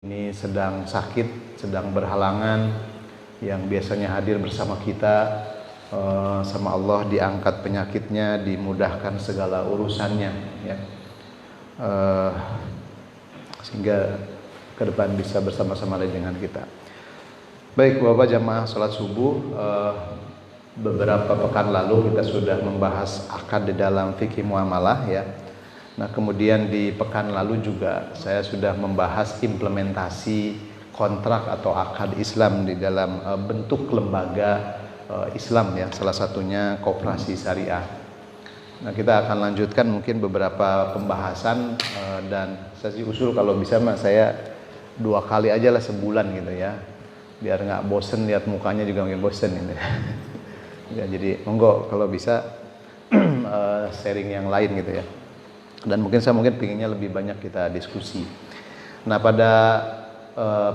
ini sedang sakit, sedang berhalangan, yang biasanya hadir bersama kita, sama Allah diangkat penyakitnya, dimudahkan segala urusannya, ya, sehingga ke depan bisa bersama-sama lagi dengan kita. Baik Bapak jamaah sholat subuh, beberapa pekan lalu kita sudah membahas akad di dalam fikih muamalah, ya. Nah, kemudian di pekan lalu juga saya sudah membahas implementasi kontrak atau akad Islam di dalam bentuk lembaga Islam, ya, salah satunya koperasi syariah. Nah, kita akan lanjutkan mungkin beberapa pembahasan, dan saya sih usul kalau bisa saya 2 kali aja lah sebulan gitu, ya, biar nggak bosen lihat mukanya juga mungkin bosen gitu. Ya, jadi monggo kalau bisa sharing yang lain gitu, ya. Dan mungkin saya pinginnya lebih banyak kita diskusi. Nah, pada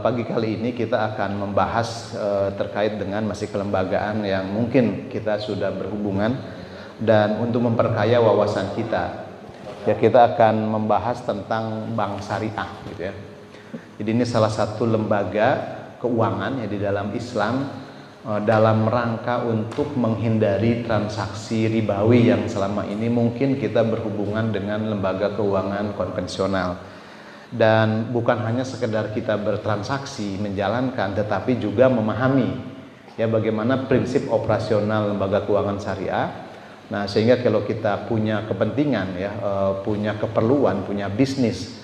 pagi kali ini kita akan membahas terkait dengan masih kelembagaan yang mungkin kita sudah berhubungan, dan untuk memperkaya wawasan kita, ya, kita akan membahas tentang bank syariah gitu, ya. Jadi ini salah satu lembaga keuangan ya di dalam Islam, dalam rangka untuk menghindari transaksi ribawi yang selama ini mungkin kita berhubungan dengan lembaga keuangan konvensional. Dan bukan hanya sekedar kita bertransaksi, menjalankan, tetapi juga memahami, ya, bagaimana prinsip operasional lembaga keuangan syariah. Nah, sehingga kalau kita punya kepentingan, ya, punya keperluan, punya bisnis,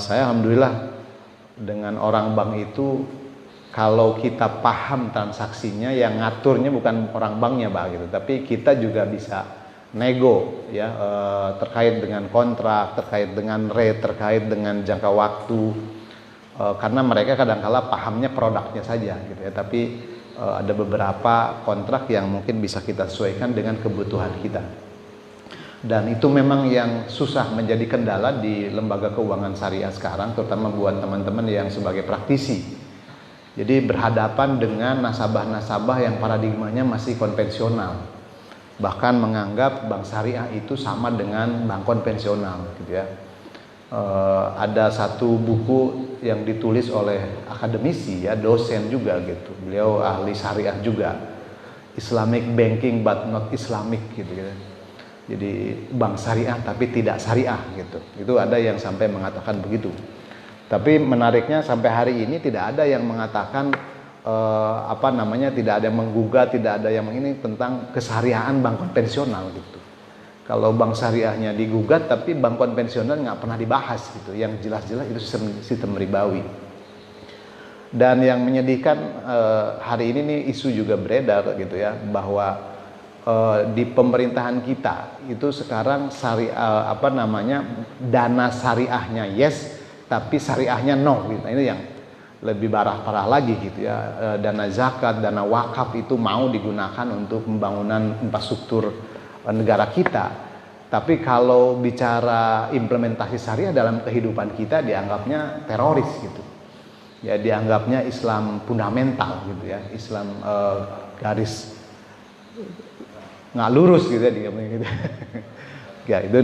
saya alhamdulillah dengan orang bank itu, kalau kita paham transaksinya, yang ngaturnya bukan orang banknya, Pak, gitu, tapi kita juga bisa nego, ya, terkait dengan kontrak, terkait dengan rate, terkait dengan jangka waktu, karena mereka kadang-kala pahamnya produknya saja, gitu, ya, tapi ada beberapa kontrak yang mungkin bisa kita sesuaikan dengan kebutuhan kita. Dan itu memang yang susah menjadi kendala di lembaga keuangan syariah sekarang, terutama buat teman-teman yang sebagai praktisi. Jadi berhadapan dengan nasabah-nasabah yang paradigmanya masih konvensional, bahkan menganggap bank syariah itu sama dengan bank konvensional, gitu, ya. Ada satu buku yang ditulis oleh akademisi, ya, dosen juga gitu, beliau ahli syariah juga, Islamic Banking but not Islamic gitu, ya. Jadi bank syariah tapi tidak syariah gitu. Itu ada yang sampai mengatakan begitu. Tapi menariknya sampai hari ini tidak ada yang mengatakan tidak ada yang menggugat, tidak ada yang ini tentang kesyariahan bank konvensional gitu. Kalau bank syariahnya digugat, tapi bank konvensional nggak pernah dibahas gitu. Yang jelas-jelas itu sistem ribawi. Dan yang menyedihkan hari ini nih isu juga beredar gitu, ya, bahwa di pemerintahan kita itu sekarang dana syariahnya yes, tapi syariahnya no gitu. Ini yang lebih parah lagi gitu, ya. Dana zakat, dana wakaf itu mau digunakan untuk pembangunan infrastruktur negara kita, tapi kalau bicara implementasi syariah dalam kehidupan kita dianggapnya teroris gitu, ya, dianggapnya Islam fundamental gitu, ya, Islam garis nggak lurus gitu, ya, dianggapnya gitu. Ya, itu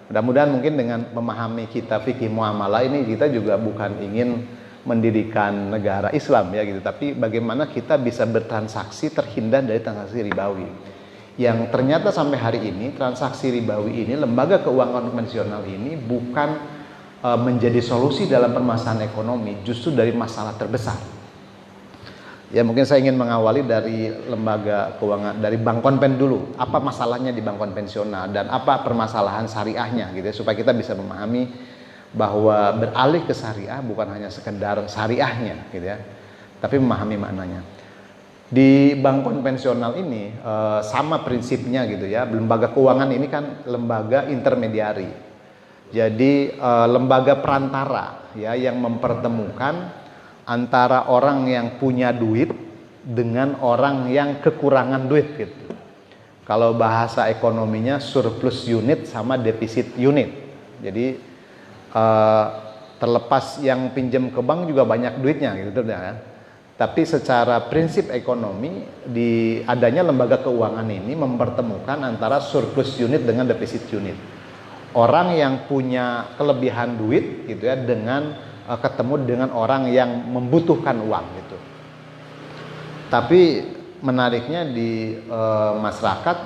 mudah-mudahan mungkin dengan memahami kita fikih muamalah ini, kita juga bukan ingin mendirikan negara Islam, ya, gitu, tapi bagaimana kita bisa bertransaksi terhindar dari transaksi ribawi. Yang ternyata sampai hari ini transaksi ribawi ini, lembaga keuangan konvensional ini bukan menjadi solusi dalam permasalahan ekonomi, justru dari masalah terbesar. Ya, mungkin saya ingin mengawali dari lembaga keuangan, dari bank konven dulu. Apa masalahnya di bank konvensional dan apa permasalahan syariahnya gitu, ya, supaya kita bisa memahami bahwa beralih ke syariah bukan hanya sekedar syariahnya gitu, ya, tapi memahami maknanya. Di bank konvensional ini sama prinsipnya gitu, ya. Lembaga keuangan ini kan lembaga intermediari. Jadi lembaga perantara, ya, yang mempertemukan antara orang yang punya duit dengan orang yang kekurangan duit gitu. Kalau bahasa ekonominya surplus unit sama defisit unit. Jadi terlepas yang pinjam ke bank juga banyak duitnya gitu, ya. Tapi secara prinsip ekonomi, di adanya lembaga keuangan ini mempertemukan antara surplus unit dengan defisit unit. Orang yang punya kelebihan duit gitu, ya, dengan ketemu dengan orang yang membutuhkan uang gitu. Tapi menariknya di masyarakat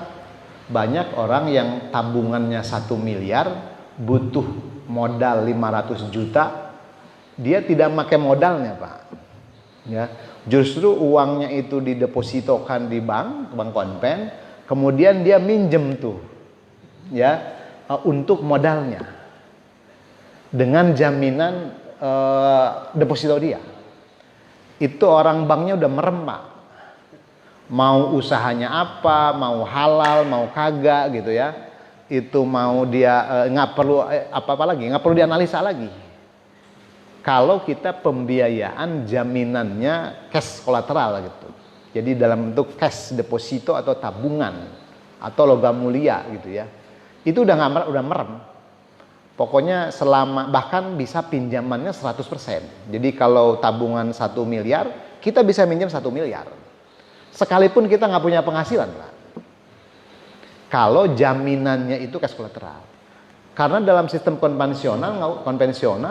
banyak orang yang tabungannya 1 miliar butuh modal 500 juta, dia tidak pakai modalnya Pak. Ya, justru uangnya itu didepositokan di bank konven, kemudian dia minjem tuh, ya, untuk modalnya dengan jaminan deposito dia. Itu orang banknya udah merem Pak. Mau usahanya apa, mau halal, mau kagak gitu ya. Itu mau dia nggak perlu apa-apa lagi, nggak perlu dianalisa lagi. Kalau kita pembiayaan jaminannya cash kolateral gitu. Jadi dalam bentuk cash deposito atau tabungan atau logam mulia gitu ya. Itu udah merem. Pokoknya selama bahkan bisa pinjamannya 100%. Jadi kalau tabungan 1 miliar, kita bisa minjem 1 miliar. Sekalipun kita nggak punya penghasilan Pak. Kalau jaminannya itu cash kolateral. Karena dalam sistem konvensional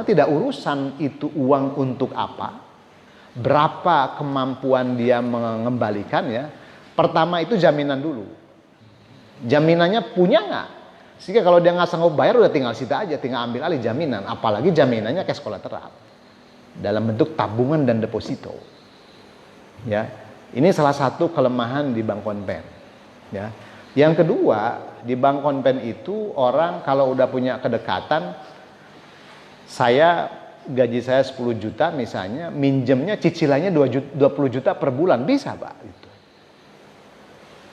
tidak urusan itu uang untuk apa, berapa kemampuan dia mengembalikan ya. Pertama itu jaminan dulu. Jaminannya punya nggak? Sehingga kalau dia nggak sanggup bayar udah tinggal sita aja, tinggal ambil alih jaminan. Apalagi jaminannya cash kolateral dalam bentuk tabungan dan deposito. Ya, ini salah satu kelemahan di bank konven. Ya. Yang kedua, di bank konven itu orang kalau udah punya kedekatan, gaji saya 10 juta misalnya, minjemnya cicilannya 20 juta per bulan, bisa Pak. Gitu.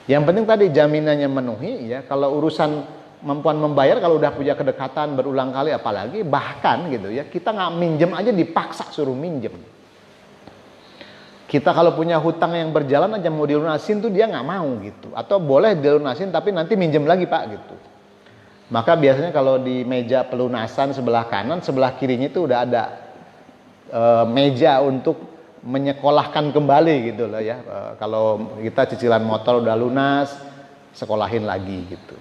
Yang penting tadi jaminannya menuhi ya. Kalau urusan kemampuan membayar, kalau udah punya kedekatan berulang kali apalagi, bahkan gitu ya, kita nggak minjem aja dipaksa suruh minjem. Kita kalau punya hutang yang berjalan aja mau dilunasin tuh dia nggak mau gitu. Atau boleh dilunasin tapi nanti minjem lagi Pak gitu. Maka biasanya kalau di meja pelunasan sebelah kanan, sebelah kirinya itu udah ada meja untuk menyekolahkan kembali gitu loh ya. Kalau kita cicilan motor udah lunas, sekolahin lagi gitu.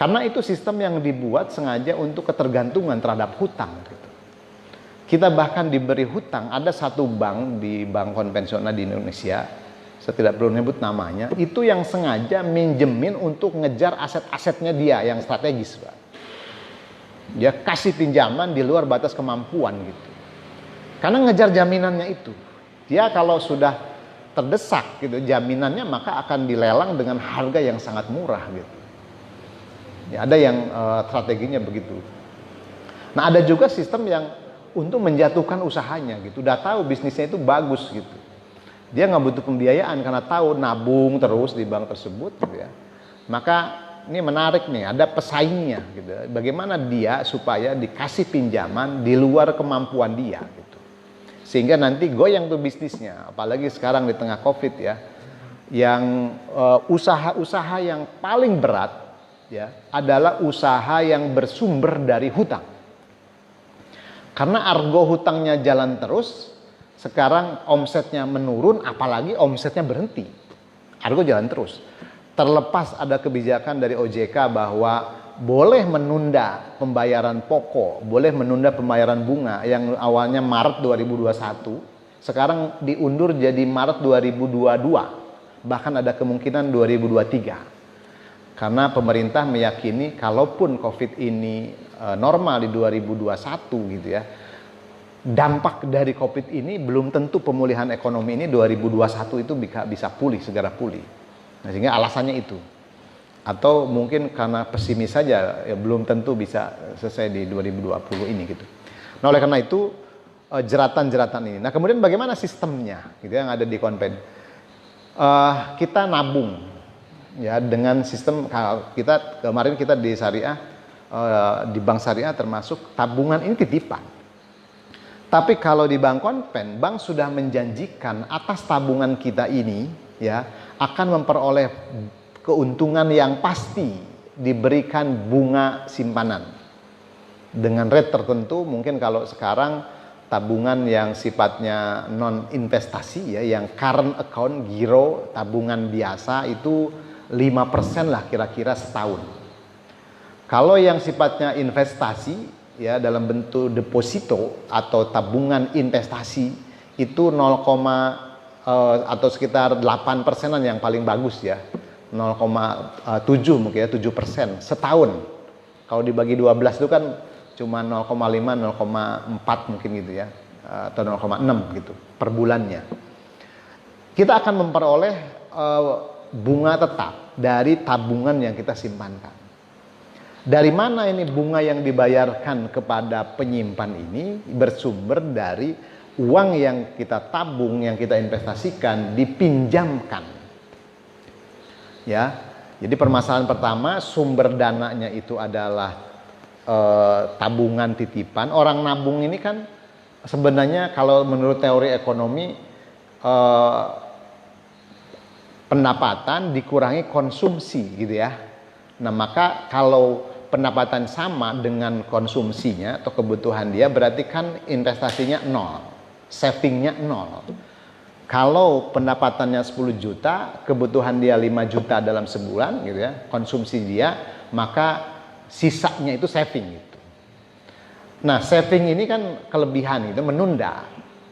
Karena itu sistem yang dibuat sengaja untuk ketergantungan terhadap hutang gitu. Kita bahkan diberi hutang, ada satu bank di bank konvensional di Indonesia, saya tidak perlu menyebut namanya, itu yang sengaja minjemin untuk ngejar aset-asetnya dia yang strategis Pak. Dia kasih pinjaman di luar batas kemampuan gitu. Karena ngejar jaminannya itu. Dia kalau sudah terdesak gitu jaminannya, maka akan dilelang dengan harga yang sangat murah gitu. Ya, ada yang strateginya begitu. Nah ada juga sistem yang untuk menjatuhkan usahanya gitu, udah tahu bisnisnya itu bagus gitu, dia nggak butuh pembiayaan karena tahu nabung terus di bank tersebut gitu ya. Maka ini menarik nih, ada pesaingnya gitu, bagaimana dia supaya dikasih pinjaman di luar kemampuan dia gitu, sehingga nanti goyang tuh bisnisnya. Apalagi sekarang di tengah COVID ya, yang usaha-usaha yang paling berat ya adalah usaha yang bersumber dari hutang. Karena argo hutangnya jalan terus, sekarang omsetnya menurun, apalagi omsetnya berhenti. Argo jalan terus. Terlepas ada kebijakan dari OJK bahwa boleh menunda pembayaran pokok, boleh menunda pembayaran bunga yang awalnya Maret 2021, sekarang diundur jadi Maret 2022, bahkan ada kemungkinan 2023. Karena pemerintah meyakini kalaupun COVID ini normal di 2021 gitu ya, dampak dari COVID ini belum tentu pemulihan ekonomi ini 2021 itu bisa pulih, segera pulih. Nah, sehingga alasannya itu. Atau mungkin karena pesimis saja, ya belum tentu bisa selesai di 2020 ini gitu. Nah, oleh karena itu jeratan-jeratan ini. Nah, kemudian bagaimana sistemnya gitu yang ada di konven? Kita nabung ya dengan sistem kita kemarin kita di syariah di bank syariah termasuk tabungan ini titipan. Tapi kalau di bank konven, bank sudah menjanjikan atas tabungan kita ini ya akan memperoleh keuntungan yang pasti, diberikan bunga simpanan dengan rate tertentu. Mungkin kalau sekarang tabungan yang sifatnya non investasi ya, yang current account, giro, tabungan biasa itu 5% lah kira-kira setahun. Kalau yang sifatnya investasi ya dalam bentuk deposito atau tabungan investasi itu atau sekitar 8%-an yang paling bagus ya, 0,7 mungkin ya, 7% setahun. Kalau dibagi 12 itu kan cuma 0,5, 0,4 mungkin gitu ya, atau 0,6 gitu per bulannya. Kita akan memperoleh bunga tetap dari tabungan yang kita simpankan. Dari mana ini bunga yang dibayarkan kepada penyimpan ini? Bersumber dari uang yang kita tabung, yang kita investasikan, dipinjamkan. Ya, jadi permasalahan pertama, sumber dananya itu adalah tabungan titipan. Orang nabung ini kan sebenarnya kalau menurut teori ekonomi, pendapatan dikurangi konsumsi gitu ya. Nah, maka kalau pendapatan sama dengan konsumsinya atau kebutuhan dia, berarti kan investasinya 0, savingnya 0. Kalau pendapatannya 10 juta, kebutuhan dia 5 juta dalam sebulan gitu ya, konsumsi dia, maka sisanya itu saving gitu. Nah, saving ini kan kelebihan itu menunda.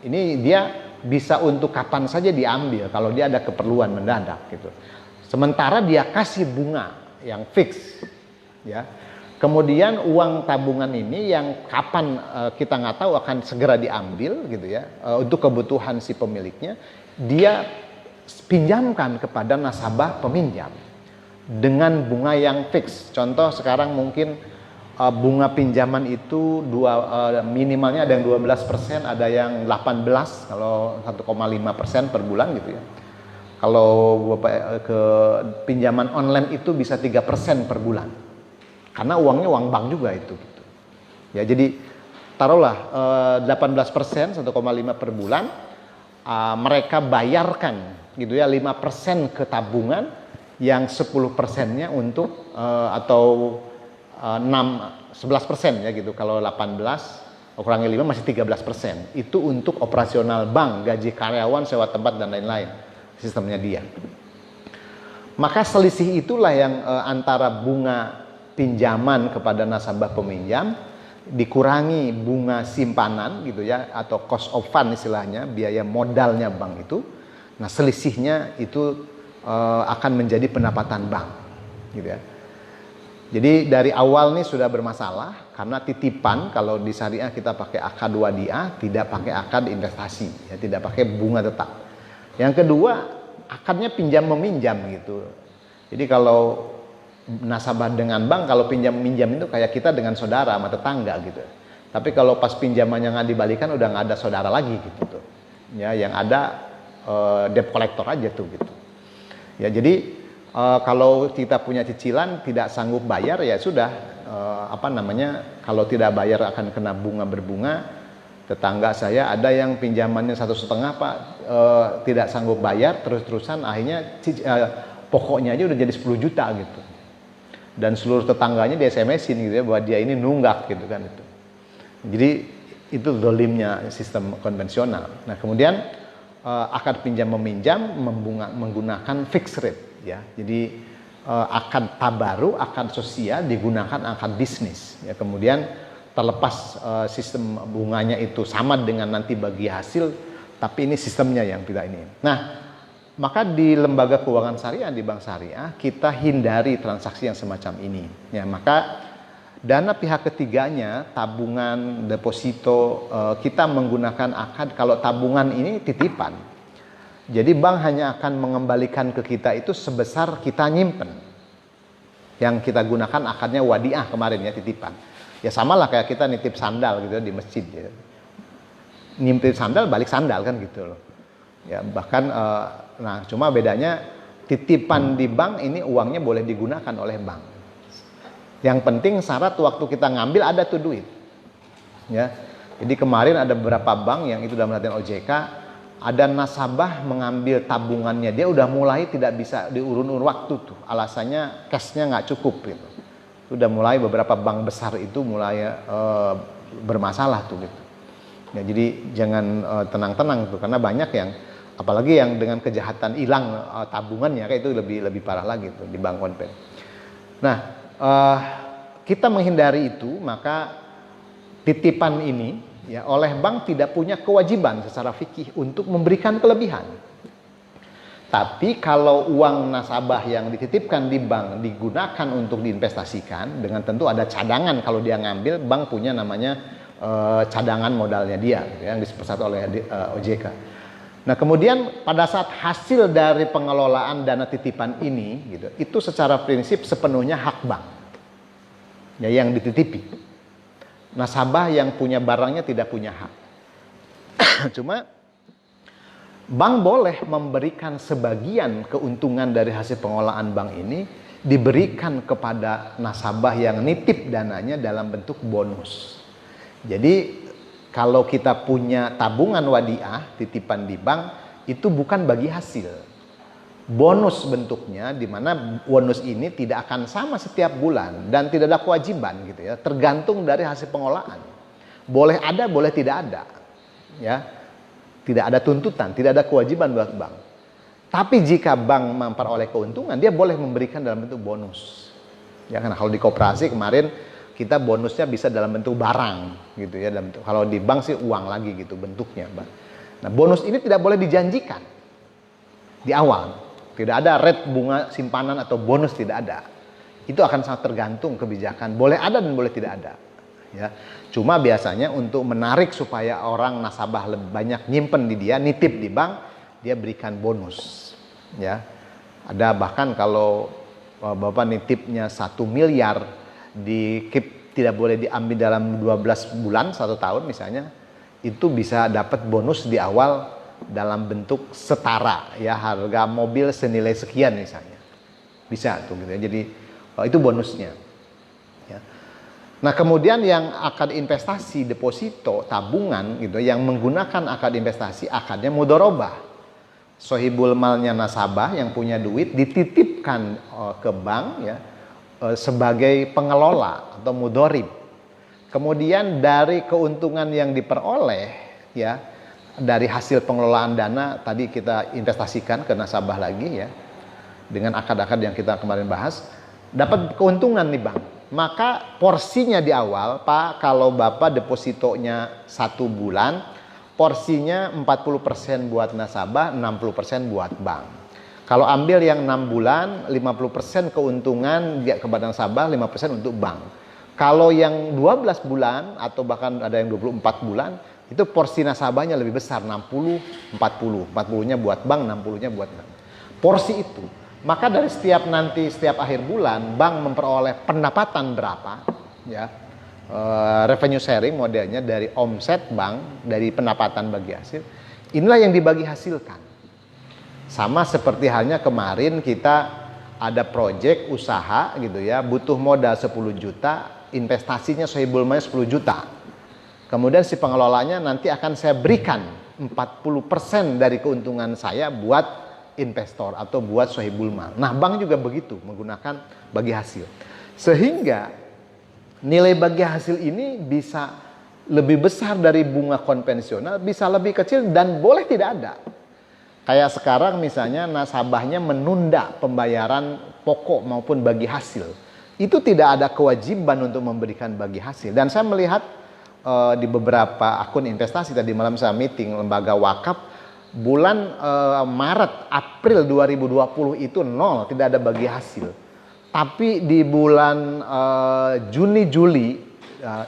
Ini dia bisa untuk kapan saja diambil kalau dia ada keperluan mendadak gitu. Sementara dia kasih bunga yang fix ya. Kemudian uang tabungan ini yang kapan kita nggak tahu akan segera diambil gitu ya, untuk kebutuhan si pemiliknya, dia pinjamkan kepada nasabah peminjam dengan bunga yang fix. Contoh sekarang mungkin bunga pinjaman itu minimalnya ada yang 12%, ada yang 18, kalau 1,5% per bulan gitu ya. Kalau ke pinjaman online itu bisa 3% per bulan. Karena uangnya uang bank juga itu gitu. Ya, jadi taruhlah 18%, 1,5 per bulan, mereka bayarkan gitu ya 5% ke tabungan, yang 10%-nya untuk atau 11% ya gitu. Kalau 18 kurangi 5 masih 13%. Itu untuk operasional bank, gaji karyawan, sewa tempat dan lain-lain. Sistemnya dia. Maka selisih itulah yang antara bunga pinjaman kepada nasabah peminjam dikurangi bunga simpanan gitu ya, atau cost of fund istilahnya, biaya modalnya bank itu. Nah, selisihnya itu akan menjadi pendapatan bank gitu ya. Jadi dari awal nih sudah bermasalah karena titipan, kalau di syariah kita pakai akad wadiah, tidak pakai akad investasi ya, tidak pakai bunga tetap. Yang kedua, akadnya pinjam meminjam gitu. Jadi kalau nasabah dengan bank, kalau pinjam-minjam itu kayak kita dengan saudara sama tetangga gitu. Tapi kalau pas pinjamannya nggak dibalikan udah nggak ada saudara lagi gitu tuh. Ya, yang ada debt collector aja tuh gitu. Ya, jadi kalau kita punya cicilan tidak sanggup bayar ya sudah, kalau tidak bayar akan kena bunga berbunga. Tetangga saya ada yang pinjamannya 1,5 Pak, tidak sanggup bayar terus-terusan, akhirnya pokoknya aja udah jadi 10 juta gitu. Dan seluruh tetangganya di SMS-in gitu ya, bahwa dia ini nunggak gitu kan itu. Jadi itu zalimnya sistem konvensional. Nah, kemudian akad pinjam meminjam menggunakan fixed rate ya. Jadi akad tabaru, akad sosial digunakan akad bisnis ya. Kemudian terlepas sistem bunganya itu sama dengan nanti bagi hasil, tapi ini sistemnya yang tidak ini. Nah, maka di lembaga keuangan syariah, di bank syariah, kita hindari transaksi yang semacam ini. Ya, maka dana pihak ketiganya, tabungan, deposito, kita menggunakan akad. Kalau tabungan ini titipan, jadi bank hanya akan mengembalikan ke kita itu sebesar kita nyimpen. Yang kita gunakan akadnya wadiah kemarin ya, titipan. Ya sama lah kayak kita nitip sandal gitu di masjid. Ya. Nitip sandal balik sandal kan gitu loh. Ya, bahkan nah cuma bedanya titipan di bank ini uangnya boleh digunakan oleh bank. Yang penting syarat waktu kita ngambil ada tuh duit. Ya. Jadi kemarin ada beberapa bank yang itu dalam perhatian OJK, ada nasabah mengambil tabungannya, dia udah mulai tidak bisa diurun-urun waktu tuh. Alasannya cashnya nggak cukup gitu. Udah mulai beberapa bank besar itu mulai bermasalah tuh gitu. Ya, jadi jangan tenang-tenang tuh, karena banyak yang apalagi yang dengan kejahatan hilang tabungannya, kayak itu lebih parah lagi tuh di bank konven. Nah, kita menghindari itu, maka titipan ini ya oleh bank tidak punya kewajiban secara fikih untuk memberikan kelebihan. Tapi kalau uang nasabah yang dititipkan di bank digunakan untuk diinvestasikan, dengan tentu ada cadangan kalau dia ngambil, bank punya namanya cadangan modalnya dia gitu, yang dipersat oleh OJK. Nah kemudian pada saat hasil dari pengelolaan dana titipan ini gitu, itu secara prinsip sepenuhnya hak bank ya, yang dititipi. Nasabah yang punya barangnya tidak punya hak. Cuma bank boleh memberikan sebagian keuntungan dari hasil pengelolaan bank ini diberikan kepada nasabah yang nitip dananya dalam bentuk bonus. Jadi kalau kita punya tabungan wadiah titipan di bank, itu bukan bagi hasil. Bonus bentuknya, di mana bonus ini tidak akan sama setiap bulan dan tidak ada kewajiban gitu ya, tergantung dari hasil pengelolaan. Boleh ada, boleh tidak ada. Ya. Tidak ada tuntutan, tidak ada kewajiban buat bank. Tapi jika bank memperoleh keuntungan, dia boleh memberikan dalam bentuk bonus. Ya kan, kalau di koperasi kemarin kita bonusnya bisa dalam bentuk barang gitu ya, dalam bentuk, kalau di bank sih uang lagi gitu bentuknya. Nah, bonus ini tidak boleh dijanjikan di awal. Tidak ada rate bunga simpanan atau bonus, tidak ada. Itu akan sangat tergantung kebijakan, boleh ada dan boleh tidak ada. Ya, cuma biasanya untuk menarik supaya orang nasabah lebih banyak nyimpen di dia, nitip di bank, dia berikan bonus. Ya, ada bahkan kalau Bapak nitipnya 1 miliar di keep, tidak boleh diambil dalam 12 bulan, 1 tahun misalnya, itu bisa dapat bonus di awal dalam bentuk setara ya, harga mobil senilai sekian misalnya, bisa tuh gitu ya. Jadi itu bonusnya. Nah kemudian yang akad investasi, deposito, tabungan gitu, yang menggunakan akad investasi, akadnya mudharabah. Sohibul malnya nasabah yang punya duit dititipkan ke bank ya, sebagai pengelola atau mudharib. Kemudian dari keuntungan yang diperoleh ya, dari hasil pengelolaan dana tadi kita investasikan ke nasabah lagi ya, dengan akad-akad yang kita kemarin bahas, dapat keuntungan nih bank. Maka porsinya di awal, Pak, kalau Bapak depositonya 1 bulan, porsinya 40% buat nasabah, 60% buat bank. Kalau ambil yang 6 bulan, 50% keuntungan kepada nasabah, 5% untuk bank. Kalau yang 12 bulan atau bahkan ada yang 24 bulan, itu porsi nasabahnya lebih besar, 60-40. 40-nya buat bank, 60-nya buat bank. Porsi itu. Maka dari setiap akhir bulan bank memperoleh pendapatan berapa ya, revenue sharing modelnya dari omset bank, dari pendapatan bagi hasil, inilah yang dibagi hasilkan. Sama seperti halnya kemarin kita ada proyek usaha gitu ya, butuh modal 10 juta, investasinya sohibul malnya 10 juta. Kemudian si pengelolanya nanti akan saya berikan 40% dari keuntungan saya buat investor atau buat sohibul mal. Nah bank juga begitu, menggunakan bagi hasil. Sehingga nilai bagi hasil ini bisa lebih besar dari bunga konvensional, bisa lebih kecil dan boleh tidak ada. Kayak sekarang misalnya nasabahnya menunda pembayaran pokok maupun bagi hasil. Itu tidak ada kewajiban untuk memberikan bagi hasil. Dan saya melihat di beberapa akun investasi, tadi malam saya meeting lembaga wakaf, bulan Maret, April 2020 itu 0, tidak ada bagi hasil. Tapi di bulan Juni, Juli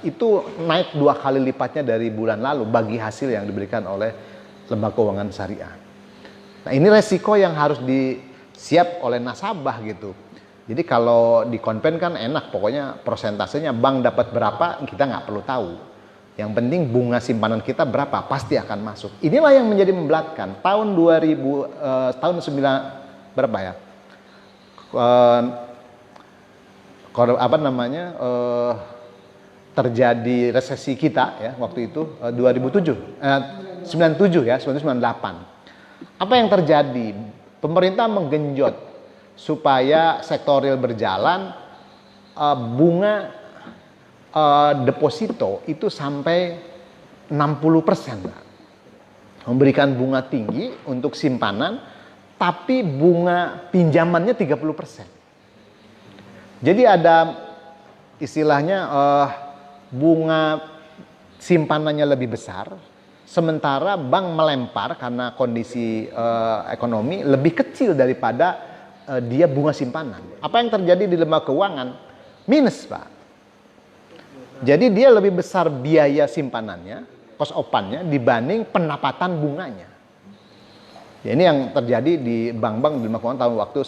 itu naik 2 kali lipatnya dari bulan lalu bagi hasil yang diberikan oleh lembaga keuangan syariah. Nah ini resiko yang harus disiap oleh nasabah gitu. Jadi kalau di konven kan enak, pokoknya prosentasenya bank dapat berapa kita nggak perlu tahu. Yang penting bunga simpanan kita berapa, pasti akan masuk. Inilah yang menjadi membelatkan. Tahun 2000, tahun 9 berapa ya? Terjadi resesi kita ya waktu itu 97 ya, 98. Apa yang terjadi? Pemerintah menggenjot supaya sektor real berjalan, bunga deposito itu sampai 60%. Memberikan bunga tinggi untuk simpanan, tapi bunga pinjamannya 30%. Jadi ada istilahnya bunga simpanannya lebih besar, sementara bank melempar karena kondisi ekonomi lebih kecil daripada dia bunga simpanan. Apa yang terjadi di lembaga keuangan? Minus, Pak. Jadi dia lebih besar biaya simpanannya, cost opannya dibanding pendapatan bunganya. Ya, ini yang terjadi di bank-bank di lembaga keuangan tahun waktu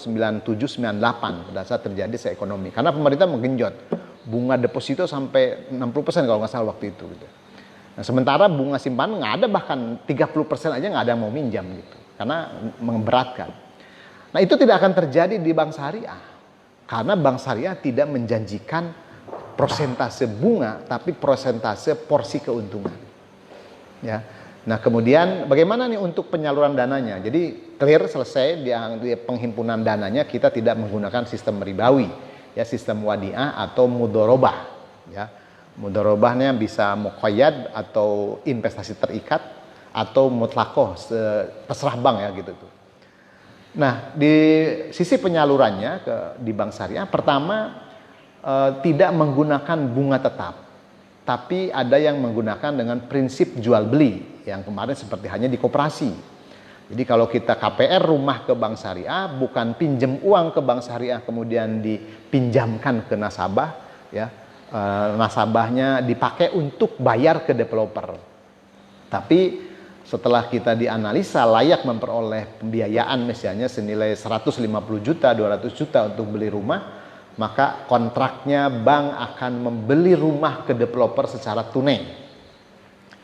97-98 pada saat terjadi seekonomi. Karena pemerintah menggenjot bunga deposito sampai 60% kalau nggak salah waktu itu. Gitu. Nah, sementara bunga simpanan nggak ada, bahkan 30% aja nggak ada yang mau minjam gitu, karena memberatkan. Nah, itu tidak akan terjadi di bank syariah, karena bank syariah tidak menjanjikan prosentase bunga, tapi prosentase porsi keuntungan. Ya. Nah, kemudian bagaimana nih untuk penyaluran dananya? Jadi clear, selesai di penghimpunan dananya, kita tidak menggunakan sistem ribawi, ya, sistem wadiah atau mudorobah, ya. Mudorobahnya bisa muqayyad atau investasi terikat atau mutlakoh, terserah bank ya gitu tuh. Nah, di sisi penyalurannya di bank syariah, pertama tidak menggunakan bunga tetap, tapi ada yang menggunakan dengan prinsip jual beli yang kemarin seperti hanya di koperasi. Jadi kalau kita KPR rumah ke bank syariah, bukan pinjam uang ke bank syariah kemudian dipinjamkan ke nasabah, ya. Nasabahnya dipakai untuk bayar ke developer. Tapi setelah kita dianalisa layak memperoleh pembiayaan misalnya senilai 150 juta, 200 juta untuk beli rumah, maka kontraknya bank akan membeli rumah ke developer secara tunai.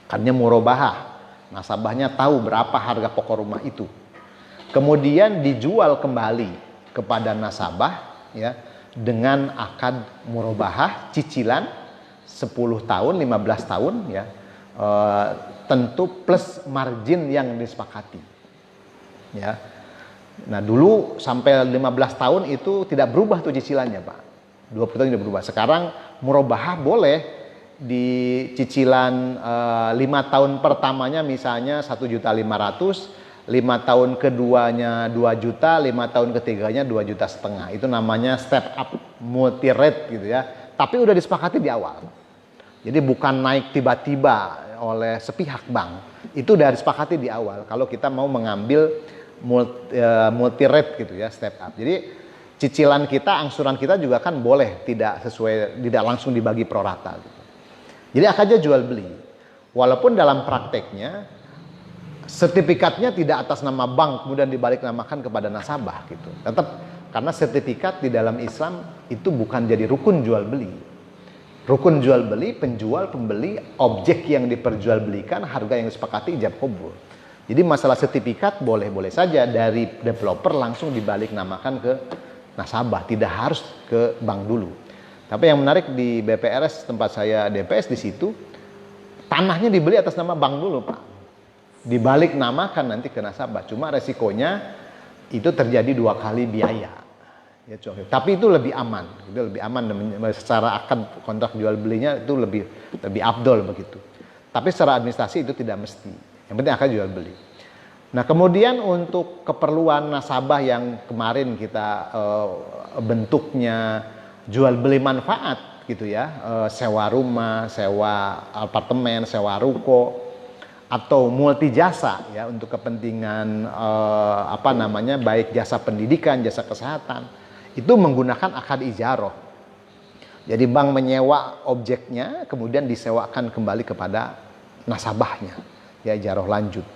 Karena murabahah, nasabahnya tahu berapa harga pokok rumah itu. Kemudian dijual kembali kepada nasabah, ya, dengan akad murabahah cicilan 10 tahun, 15 tahun, ya, tentu plus margin yang disepakati, ya. Nah, dulu sampai 15 tahun itu tidak berubah tuh cicilannya, Pak. 20 tahun tidak berubah. Sekarang murabahah boleh di cicilan 5 tahun pertamanya misalnya 1.500.000, 5 tahun keduanya 2 juta, 5 tahun ketiganya 2,5 juta. Itu namanya step up multi rate gitu ya. Tapi udah disepakati di awal. Jadi bukan naik tiba-tiba oleh sepihak bank. Itu udah disepakati di awal kalau kita mau mengambil multi rate gitu ya, step up. Jadi cicilan kita, angsuran kita juga kan boleh tidak sesuai, tidak langsung dibagi pro rata gitu. Jadi akadnya jual beli. Walaupun dalam prakteknya sertifikatnya tidak atas nama bank kemudian dibalik namakan kepada nasabah gitu. Tetap, karena sertifikat di dalam Islam itu bukan jadi rukun jual beli. Rukun jual beli, penjual, pembeli, objek yang diperjualbelikan, harga yang disepakati, ijab kabul. Jadi masalah sertifikat boleh-boleh saja dari developer langsung dibalik namakan ke nasabah, tidak harus ke bank dulu. Tapi yang menarik di BPRS tempat saya DPS di situ, tanahnya dibeli atas nama bank dulu, Pak. Dibalik namakan nanti ke nasabah. Cuma resikonya itu terjadi 2 kali biaya. Ya, tapi itu lebih aman. Itu lebih aman secara akad kontrak jual belinya itu lebih afdol begitu. Tapi secara administrasi itu tidak mesti. Yang penting akad jual beli. Nah, kemudian untuk keperluan nasabah yang kemarin kita bentuknya jual beli manfaat gitu ya, sewa rumah, sewa apartemen, sewa ruko, atau multi jasa ya untuk kepentingan baik jasa pendidikan, jasa kesehatan, itu menggunakan akad ijaroh. Jadi bank menyewa objeknya kemudian disewakan kembali kepada nasabahnya, ya, ijaroh lanjut.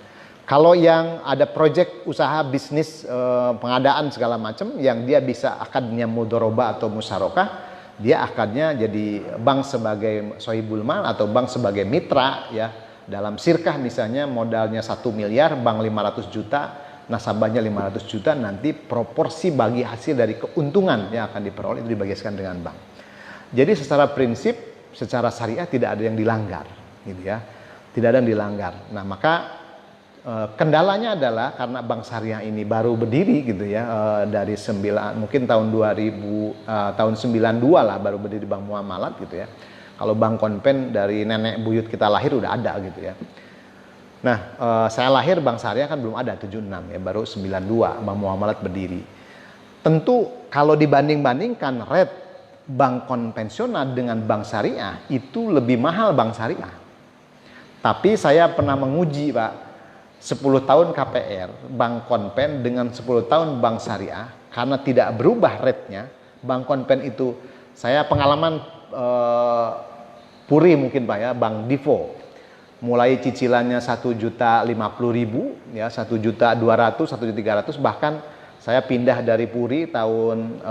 Kalau yang ada proyek usaha bisnis pengadaan segala macam yang dia bisa akadnya mudoroba atau musyarakah, dia akadnya jadi bank sebagai sohibul mal atau bank sebagai mitra, ya. Dalam sirkah misalnya modalnya 1 miliar, bank 500 juta, nasabahnya 500 juta, nanti proporsi bagi hasil dari keuntungan yang akan diperoleh itu dibagikan dengan bank. Jadi secara prinsip, secara syariah tidak ada yang dilanggar, gitu ya. Tidak ada yang dilanggar. Nah, maka kendalanya adalah karena bank syariah ini baru berdiri gitu ya, dari mungkin tahun 92 lah baru berdiri bank muamalat gitu ya. Kalau bank konven dari nenek buyut kita lahir udah ada gitu ya. Nah, saya lahir bank syariah kan belum ada 76 ya, baru 92 bank muamalat berdiri. Tentu kalau dibanding-bandingkan rate bank konvensional dengan bank syariah itu lebih mahal bank syariah. Tapi saya pernah menguji Pak, 10 tahun KPR, Bank Konven dengan 10 tahun Bank Syariah, karena tidak berubah rate-nya, Bank Konven itu, saya pengalaman Puri mungkin Pak ya, Bank Divo, mulai cicilannya 1.050.000 ya, 1.200.000, 1.300.000, bahkan saya pindah dari Puri tahun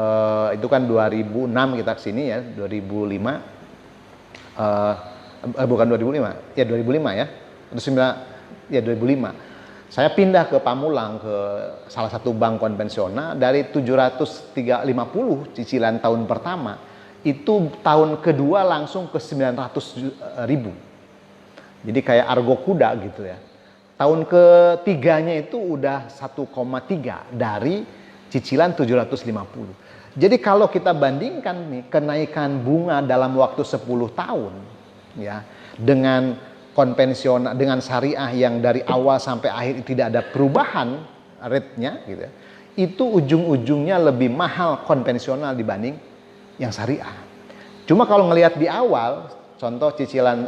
itu kan 2006 kita kesini ya, 2005, bukan 2005, ya 2005 ya, atau 9, ya 2005. Saya pindah ke Pamulang, ke salah satu bank konvensional, dari 750 cicilan tahun pertama, itu tahun kedua langsung ke 900.000. Jadi kayak argo kuda gitu ya. Tahun ketiganya itu udah 1,3 dari cicilan 750. Jadi kalau kita bandingkan nih kenaikan bunga dalam waktu 10 tahun ya, dengan konvensional, dengan syariah yang dari awal sampai akhir tidak ada perubahan rate-nya gitu ya, itu ujung-ujungnya lebih mahal konvensional dibanding yang syariah. Cuma kalau ngelihat di awal, contoh cicilan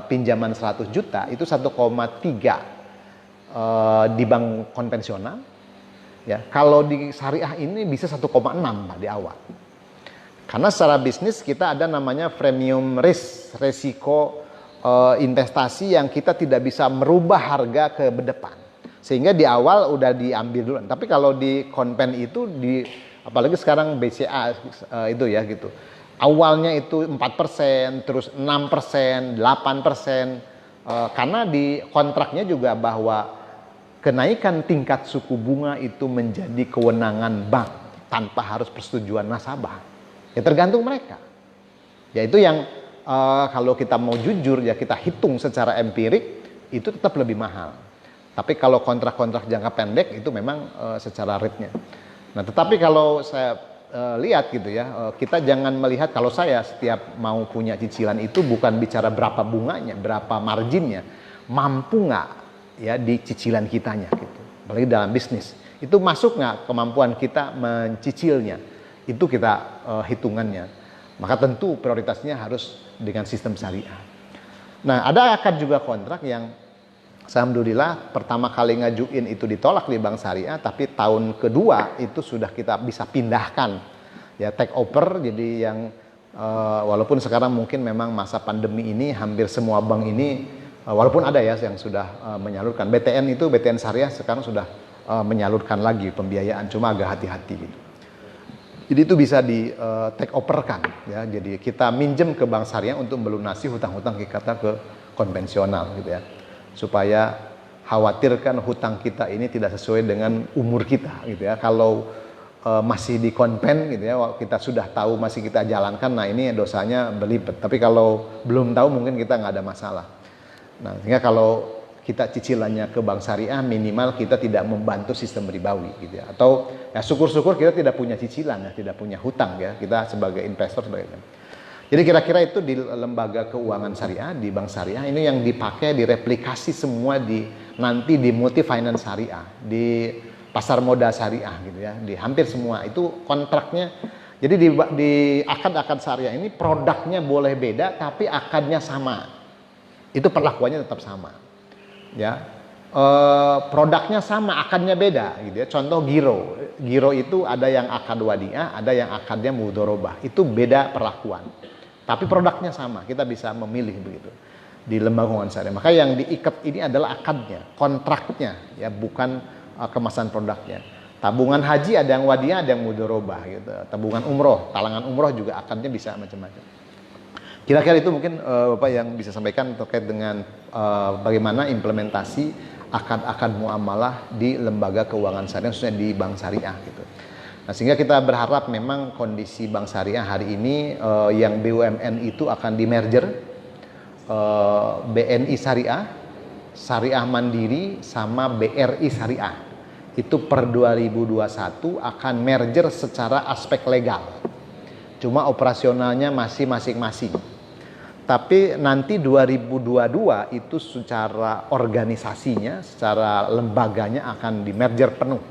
pinjaman 100 juta itu 1,3 di bank konvensional ya, kalau di syariah ini bisa 1,6 Pak di awal. Karena secara bisnis kita ada namanya premium risk, resiko investasi yang kita tidak bisa merubah harga ke depan. Sehingga di awal udah diambil dulu. Tapi kalau di konven itu, apalagi sekarang BCA itu ya gitu, awalnya itu 4%, terus 6%, 8%, karena di kontraknya juga bahwa kenaikan tingkat suku bunga itu menjadi kewenangan bank tanpa harus persetujuan nasabah. Ya tergantung mereka. Ya itu yang kalau kita mau jujur ya, kita hitung secara empirik itu tetap lebih mahal. Tapi kalau kontrak-kontrak jangka pendek itu memang secara rate-nya. Nah, tetapi kalau saya lihat gitu ya, kita jangan melihat, kalau saya setiap mau punya cicilan itu bukan bicara berapa bunganya, berapa marginnya, mampu nggak ya di cicilan kitanya gitu. Apalagi dalam bisnis itu masuk nggak kemampuan kita mencicilnya, itu kita hitungannya. Maka tentu prioritasnya harus dengan sistem syariah. Nah, ada akad juga kontrak yang alhamdulillah pertama kali ngajuin itu ditolak di bank syariah, tapi tahun kedua itu sudah kita bisa pindahkan ya, take over. Jadi yang walaupun sekarang mungkin memang masa pandemi ini hampir semua bank ini, walaupun ada ya yang sudah menyalurkan, BTN Syariah sekarang sudah menyalurkan lagi pembiayaan, cuma agak hati-hati gitu. Jadi itu bisa di take over kan ya. Jadi kita minjem ke bank syariah untuk melunasi hutang-hutang kita ke konvensional gitu ya. Supaya khawatirkan hutang kita ini tidak sesuai dengan umur kita gitu ya. Kalau masih di konven gitu ya, kita sudah tahu masih kita jalankan, nah ini dosanya berlipat. Tapi kalau belum tahu mungkin kita nggak ada masalah. Nah, sehingga kalau kita cicilannya ke bank syariah, minimal kita tidak membantu sistem ribawi gitu ya. Atau ya syukur-syukur kita tidak punya cicilan ya, tidak punya hutang ya, kita sebagai investor sebagai. Jadi kira-kira itu di lembaga keuangan syariah, di bank syariah ini yang dipakai, direplikasi semua nanti di multi finance syariah, di pasar modal syariah gitu ya, di hampir semua itu kontraknya. Jadi di akad-akad syariah ini produknya boleh beda tapi akadnya sama. Itu perlakuannya tetap sama. Ya, produknya sama, akadnya beda gitu ya. Contoh giro itu ada yang akad wadiah, ada yang akadnya mudharabah, itu beda perlakuan, tapi produknya sama, kita bisa memilih begitu di lembaga keuangan syariah. Maka yang diikat ini adalah akadnya, kontraknya ya, bukan kemasan produknya. Tabungan haji ada yang wadiah, ada yang mudharabah gitu. Tabungan umroh, talangan umroh juga akadnya bisa macam-macam. Kira-kira itu mungkin Bapak yang bisa sampaikan terkait dengan bagaimana implementasi akad-akad muamalah di lembaga keuangan syariah, khususnya di bank syariah gitu. Nah, sehingga kita berharap memang kondisi bank syariah hari ini yang BUMN itu akan di merger, BNI Syariah, Syariah Mandiri sama BRI Syariah. Itu per 2021 akan merger secara aspek legal. Cuma operasionalnya masih masing-masing. Tapi nanti 2022 itu secara organisasinya, secara lembaganya akan di merger penuh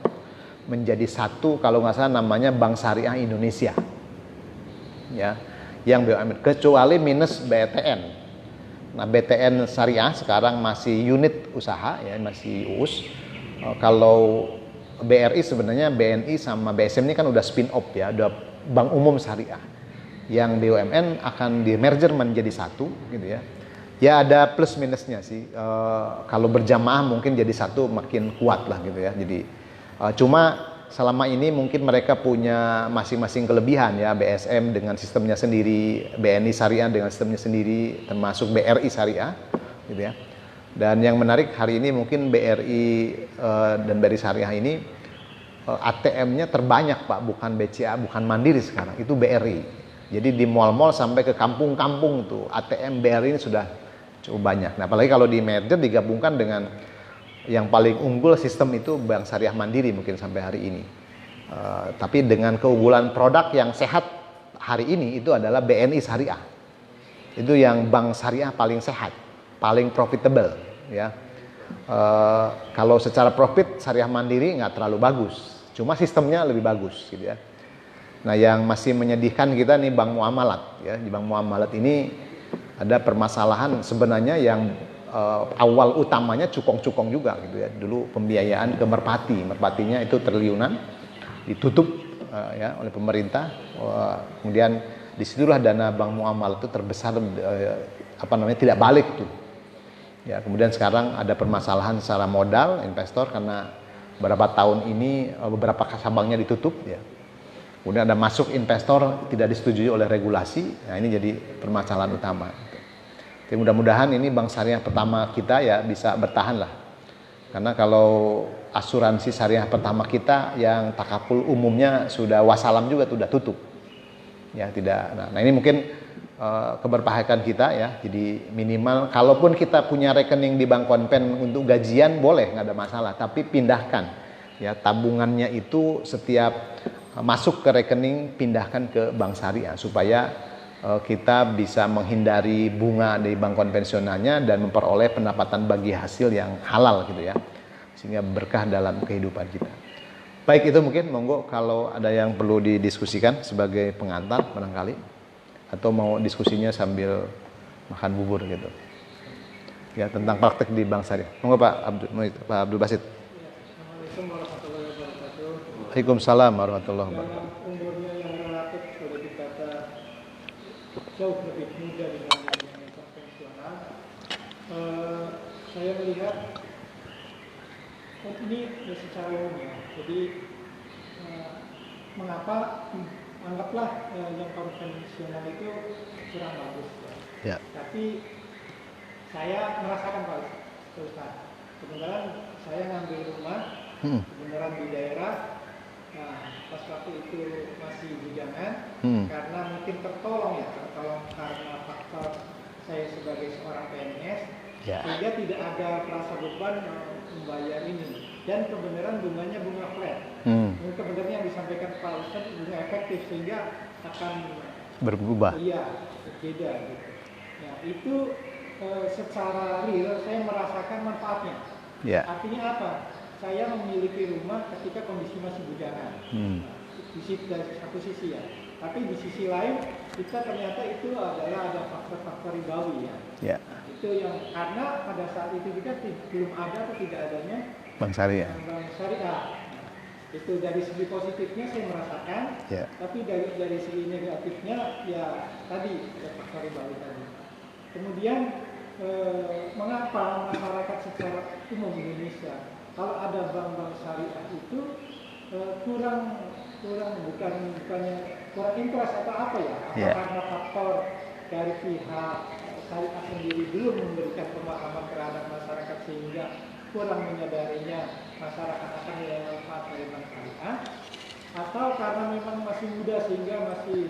menjadi satu, kalau nggak salah namanya Bank Syariah Indonesia. Ya, yang BUMN, kecuali minus BTN. Nah, BTN Syariah sekarang masih unit usaha ya, masih UUS. Kalau BRI sebenarnya BNI sama BSM ini kan udah spin off ya, udah bank umum syariah. Yang BUMN akan di merger menjadi satu gitu ya. Ya ada plus minusnya sih. Kalau berjamaah mungkin jadi satu makin kuat lah gitu ya. Jadi cuma selama ini mungkin mereka punya masing-masing kelebihan ya, BSM dengan sistemnya sendiri, BNI Syariah dengan sistemnya sendiri, termasuk BRI Syariah gitu ya. Dan yang menarik hari ini mungkin BRI dan BRI Syariah ini ATM-nya terbanyak Pak, bukan BCA, bukan Mandiri sekarang, itu BRI. Jadi di mal-mal sampai ke kampung-kampung tuh ATM BRI ini sudah cukup banyak. Nah, apalagi kalau di merger digabungkan dengan yang paling unggul sistem itu Bank Syariah Mandiri mungkin sampai hari ini. Tapi dengan keunggulan produk yang sehat hari ini itu adalah BNI Syariah. Itu yang bank syariah paling sehat, paling profitable ya. Kalau secara profit Syariah Mandiri nggak terlalu bagus, cuma sistemnya lebih bagus gitu ya. Nah, yang masih menyedihkan kita nih Bank Muamalat ya. Di Bank Muamalat ini ada permasalahan sebenarnya yang awal utamanya cukong-cukong juga gitu ya. Dulu pembiayaan ke Merpatinya itu triliunan ditutup ya oleh pemerintah. Kemudian disitulah dana Bank Muamalat itu terbesar tidak balik tuh. Ya, kemudian sekarang ada permasalahan secara modal investor karena beberapa tahun ini beberapa cabangnya ditutup ya. Kemudian ada masuk investor tidak disetujui oleh regulasi. Nah, ini jadi permasalahan utama. Jadi mudah-mudahan ini bank syariah pertama kita ya bisa bertahan lah. Karena kalau asuransi syariah pertama kita yang takaful umumnya sudah wassalam juga sudah tutup. Ya tidak. Nah, ini mungkin keberpihakan kita ya. Jadi minimal kalaupun kita punya rekening di bank konven untuk gajian boleh, nggak ada masalah. Tapi pindahkan ya tabungannya itu setiap masuk ke rekening pindahkan ke bank syariah supaya kita bisa menghindari bunga dari bank konvensionalnya dan memperoleh pendapatan bagi hasil yang halal gitu ya, sehingga berkah dalam kehidupan kita. Baik, itu mungkin monggo kalau ada yang perlu didiskusikan sebagai pengantar barangkali, atau mau diskusinya sambil makan bubur gitu ya tentang praktek di bank syariah. Monggo Pak Abdul Basit. Assalamualaikum warahmatullahi wabarakatuh. Waalaikumsalam warahmatullahi wabarakatuh. Umurnya yang relatif boleh dikata jauh lebih muda dibanding yang konvensional. Saya melihat ini secara umum ya. Jadi mengapa anggaplah yang konvensional itu kurang bagus ya. Tapi saya merasakan Pak Ustaz, kebenaran saya ngambil rumah kebenaran di daerah. Nah, pas waktu itu masih bujangan, karena mungkin tertolong karena faktor saya sebagai seorang PNS, sehingga tidak ada rasa beban membayar ini. Dan kebenaran bunganya bunga flat. Kebenaran yang disampaikan Pak Ustadz bunga efektif sehingga akan berubah. Iya, berbeda gitu. Nah, itu secara real saya merasakan manfaatnya. Artinya apa? Saya memiliki rumah ketika kondisi masih bujangan. Dari satu sisi ya. Tapi di sisi lain kita ternyata itu adalah ada faktor-faktor ribawi ya. Itu yang karena pada saat itu juga belum ada atau tidak adanya bank syariah. Bank syariah. Itu dari segi positifnya saya merasakan. Tapi dari segi negatifnya ya tadi ya faktor ribawi tadi. Kemudian mengapa masyarakat secara umum Indonesia kalau ada bank-bank syariah itu kurang bukannya kurang interest atau apa ya? Karena faktor dari pihak syariah sendiri belum memberikan pemahaman terhadap masyarakat sehingga kurang menyadarinya masyarakat akan nilai manfaat dari bank syariah, atau karena memang masih muda sehingga masih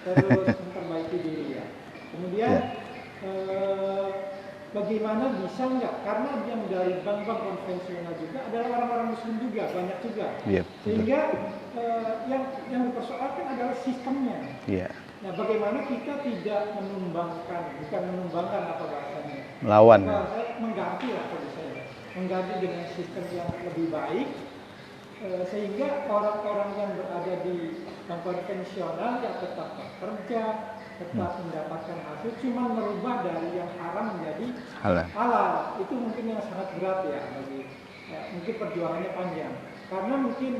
terus memperbaiki diri ya. Kemudian bagaimana bisa enggak? Karena yang dari bank-bank konvensional juga adalah orang-orang muslim juga, banyak juga. Sehingga yang dipersoalkan adalah sistemnya. Nah, bagaimana kita tidak bukan menumbangkan apa bahasanya? Melawan. Saya mengganti lah kalau saya. Mengganti dengan sistem yang lebih baik, sehingga orang-orang yang berada di bank konvensional yang tetap bekerja, tetap mendapatkan hasil, cuma merubah dari yang haram menjadi Halal. halal. Itu mungkin yang sangat berat ya bagi mungkin perjuangannya panjang. Karena mungkin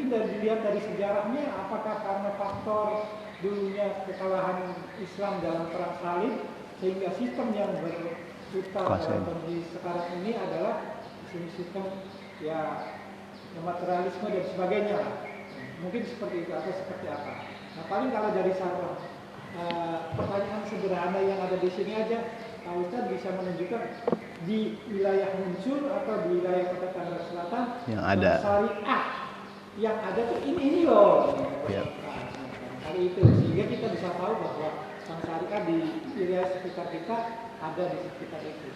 dilihat dari sejarahnya, apakah karena faktor dulunya kekalahan Islam dalam perang salib sehingga sistem yang berputar dalam kondisi sekarang ini adalah sistem ya materialisme dan sebagainya. Mungkin seperti itu atau seperti apa. Nah paling kalau dari satu pertanyaan sederhana yang ada di sini aja, Pak Ustadz bisa menunjukkan di wilayah Muncul atau di wilayah Kota Tangerang Selatan yang ada syariah yang ada tuh ini loh. Ya. Kali itu sehingga kita bisa tahu bahwa bank syariah di wilayah sekitar kita ada di sekitar itu.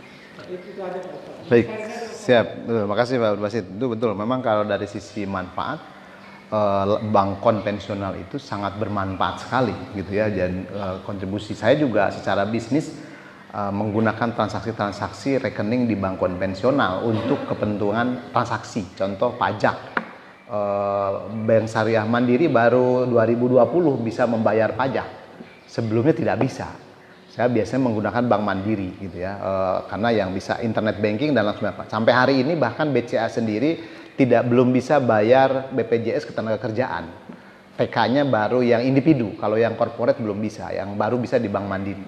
Itu ada Pak Ustadz. Baik, siap. Betul. Makasih Pak Basit. Itu betul. Memang kalau dari sisi manfaat, bank konvensional itu sangat bermanfaat sekali, gitu ya. Dan kontribusi saya juga secara bisnis menggunakan transaksi-transaksi rekening di bank konvensional untuk kepentingan transaksi. Contoh pajak. Bank Syariah Mandiri baru 2020 bisa membayar pajak. Sebelumnya tidak bisa. Saya biasanya menggunakan Bank Mandiri gitu ya, karena yang bisa internet banking dan langsung sampai hari ini bahkan BCA sendiri belum bisa bayar BPJS Ketenagakerjaan. PK-nya baru yang individu, kalau yang corporate belum bisa, yang baru bisa di Bank Mandiri.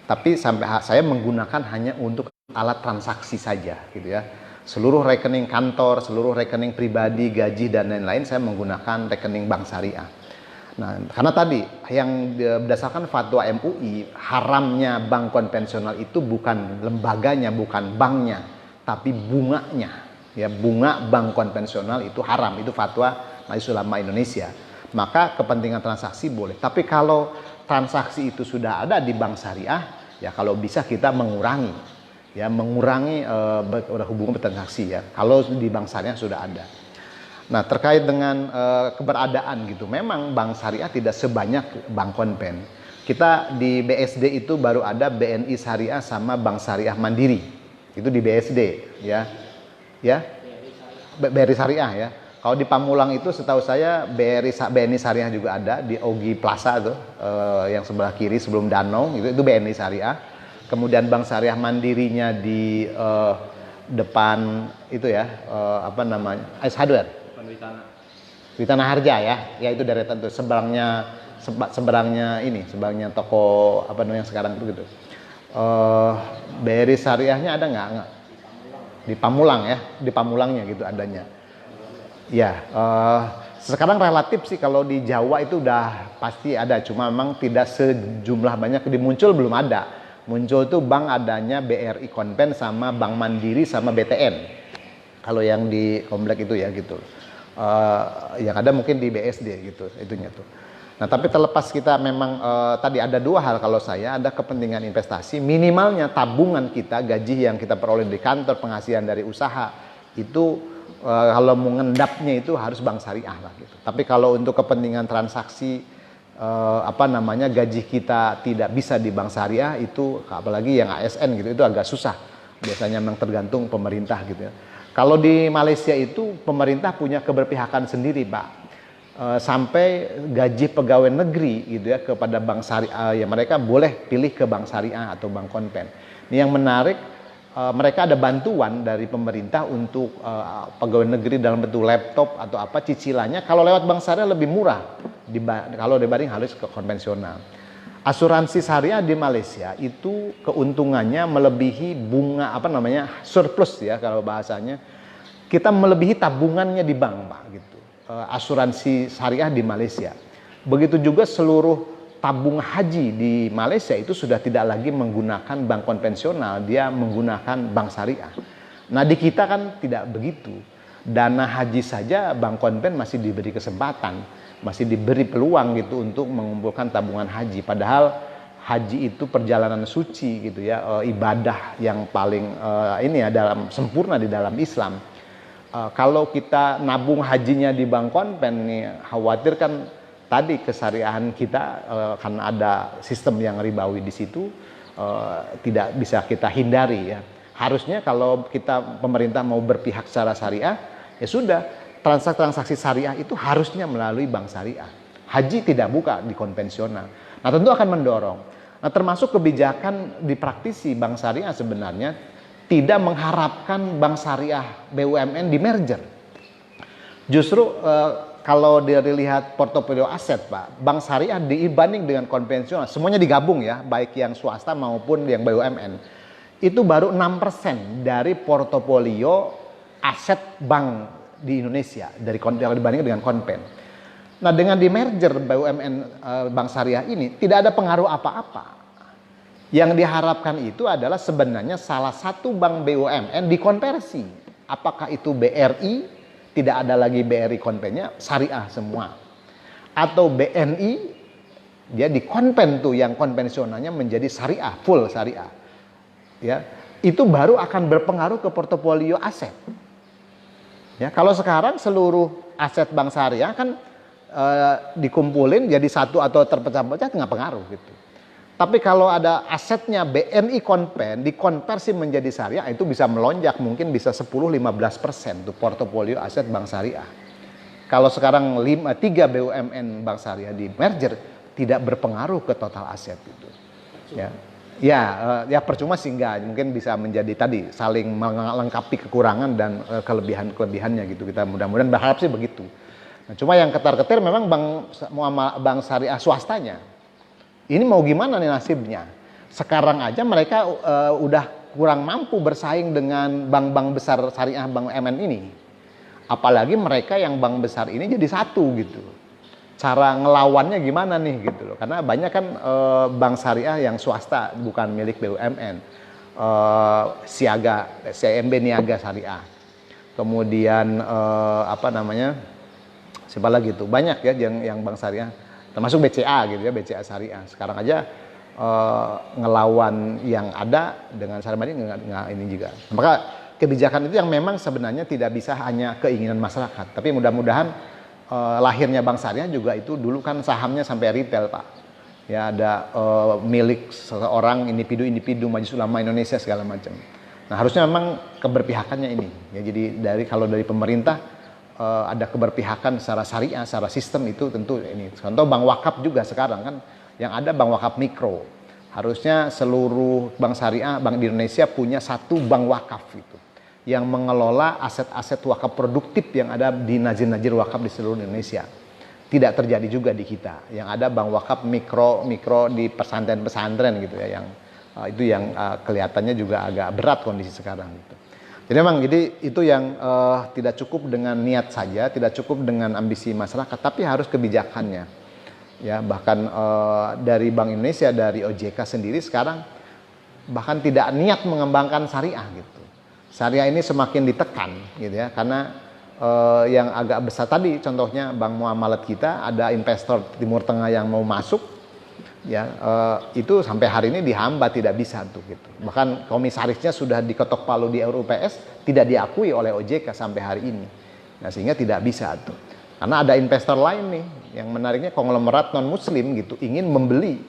Tapi sampai saya menggunakan hanya untuk alat transaksi saja gitu ya. Seluruh rekening kantor, seluruh rekening pribadi, gaji dan lain-lain saya menggunakan rekening Bank Syariah. Nah, karena tadi yang berdasarkan fatwa MUI, haramnya bank konvensional itu bukan lembaganya, bukan banknya, tapi bunganya. Ya, bunga bank konvensional itu haram, itu fatwa Majelis Ulama Indonesia. Maka kepentingan transaksi boleh. Tapi kalau transaksi itu sudah ada di bank syariah, ya kalau bisa kita mengurangi, ya mengurangi hubungan bertransaksi ya. Kalau di bank syariah sudah ada. Nah, terkait dengan keberadaan gitu, memang bank syariah tidak sebanyak bank konven. Kita di BSD itu baru ada BNI Syariah sama Bank Syariah Mandiri. Itu di BSD ya. Ya. BRI Syariah ya. Kalau di Pamulang itu setahu saya BNI Syariah juga ada di Ogi Plaza tuh, yang sebelah kiri sebelum danau itu BNI Syariah. Kemudian Bank Syariah Mandirinya di depan itu ya, apa namanya? Ice Hardware. Witana Harja ya itu deretan tuh seberangnya seberangnya toko apa namanya sekarang itu gitu. BRI Syariahnya ada nggak? Di Pamulang ya, di Pamulangnya gitu adanya. Ya, sekarang relatif sih kalau di Jawa itu udah pasti ada, cuma memang tidak sejumlah banyak. Di Muncul belum ada. Muncul tuh bank adanya BRI Konven sama Bank Mandiri sama BTN. Kalau yang di komplek itu ya gitu. Yang ada mungkin di BSD gitu itunya tuh. Nah tapi terlepas kita memang tadi ada dua hal kalau saya, ada kepentingan investasi, minimalnya tabungan kita, gaji yang kita peroleh di kantor, penghasilan dari usaha itu kalau mengendapnya itu harus bank syariah lah gitu. Tapi kalau untuk kepentingan transaksi gaji kita tidak bisa di bank syariah itu, apalagi yang ASN gitu, itu agak susah. Biasanya memang tergantung pemerintah gitu ya. Kalau di Malaysia itu pemerintah punya keberpihakan sendiri, Pak. Sampai gaji pegawai negeri gitu ya kepada bank syariah, ya mereka boleh pilih ke bank syariah atau bank konven. Ini yang menarik, mereka ada bantuan dari pemerintah untuk pegawai negeri dalam bentuk laptop atau apa cicilannya. Kalau lewat bank syariah lebih murah kalau dibanding harus ke konvensional. Asuransi syariah di Malaysia itu keuntungannya melebihi bunga surplus ya kalau bahasanya. Kita melebihi tabungannya di bank, Pak gitu. Asuransi syariah di Malaysia. Begitu juga seluruh tabung haji di Malaysia itu sudah tidak lagi menggunakan bank konvensional, dia menggunakan bank syariah. Nah, di kita kan tidak begitu. Dana haji saja bank konven masih diberi kesempatan, masih diberi peluang gitu untuk mengumpulkan tabungan haji. Padahal haji itu perjalanan suci gitu ya, ibadah yang paling sempurna di dalam Islam. Kalau kita nabung hajinya di bank konven nih, khawatir kan tadi kesyariahan kita karena ada sistem yang ribawi di situ tidak bisa kita hindari ya. Harusnya kalau pemerintah mau berpihak secara syariah, ya sudah, transaksi syariah itu harusnya melalui bank syariah. Haji tidak buka di konvensional. Nah tentu akan mendorong. Nah termasuk kebijakan di praktisi bank syariah sebenarnya tidak mengharapkan bank syariah BUMN di merger. Justru kalau dilihat portofolio aset Pak, bank syariah dibanding dengan konvensional, semuanya digabung ya, baik yang swasta maupun yang BUMN, itu baru 6% dari portofolio aset bank di Indonesia dari dibanding dengan konven. Nah dengan di merger BUMN bank syariah ini tidak ada pengaruh apa-apa. Yang diharapkan itu adalah sebenarnya salah satu bank BUMN dikonversi. Apakah itu BRI, tidak ada lagi BRI konvennya, syariah semua. Atau BNI, dia dikonven tuh yang konvensionalnya menjadi syariah, full syariah. Ya, itu baru akan berpengaruh ke portofolio aset. Ya, kalau sekarang seluruh aset bank syariah kan dikumpulin jadi satu atau terpecah-pecah nggak pengaruh gitu. Tapi kalau ada asetnya BNI konven dikonversi menjadi syariah, itu bisa melonjak mungkin bisa 10-15% tuh portofolio aset bank syariah. Kalau sekarang 3 BUMN bank syariah di merger tidak berpengaruh ke total aset itu. Ya percuma sehingga mungkin bisa menjadi tadi saling melengkapi kekurangan dan kelebihan-kelebihannya gitu. Kita mudah-mudahan berharap sih begitu. Nah, cuma yang ketar-ketir memang bank syariah swastanya. Ini mau gimana nih nasibnya? Sekarang aja mereka udah kurang mampu bersaing dengan bank-bank besar syariah bank MN ini. Apalagi mereka yang bank besar ini jadi satu gitu. Cara ngelawannya gimana nih gitu loh. Karena banyak kan bank syariah yang swasta bukan milik BUMN. Siaga, CMB Niaga Syariah. Kemudian siapa lagi tuh? Banyak ya yang bank syariah. Termasuk BCA gitu ya, BCA Syariah. Sekarang aja ngelawan yang ada dengan syariah ini nggak ini juga. Maka kebijakan itu yang memang sebenarnya tidak bisa hanya keinginan masyarakat, tapi mudah-mudahan lahirnya bank syariah juga itu dulu kan sahamnya sampai retail Pak. Ya ada milik seseorang individu Majelis Ulama Indonesia segala macam. Nah harusnya memang keberpihakannya ini. Ya jadi kalau dari pemerintah ada keberpihakan secara syariah, secara sistem itu tentu ini. Contoh bank wakaf juga sekarang kan yang ada bank wakaf mikro. Harusnya seluruh bank syariah, bank di Indonesia punya satu bank wakaf itu yang mengelola aset-aset wakaf produktif yang ada di nazir-nazir wakaf di seluruh Indonesia. Tidak terjadi juga di kita. Yang ada bank wakaf mikro di pesantren-pesantren gitu ya, yang itu yang kelihatannya juga agak berat kondisi sekarang gitu. Jadi memang itu yang tidak cukup dengan niat saja, tidak cukup dengan ambisi masyarakat, tapi harus kebijakannya. Ya, bahkan dari Bank Indonesia, dari OJK sendiri sekarang bahkan tidak niat mengembangkan syariah gitu. Syariah ini semakin ditekan gitu ya, karena yang agak besar tadi contohnya bank muamalat kita ada investor Timur Tengah yang mau masuk. Ya itu sampai hari ini dihambat tidak bisa tuh gitu. Bahkan komisarisnya sudah diketok palu di RUPS tidak diakui oleh OJK sampai hari ini. Nah sehingga tidak bisa tuh. Karena ada investor lain nih yang menariknya konglomerat non muslim gitu ingin membeli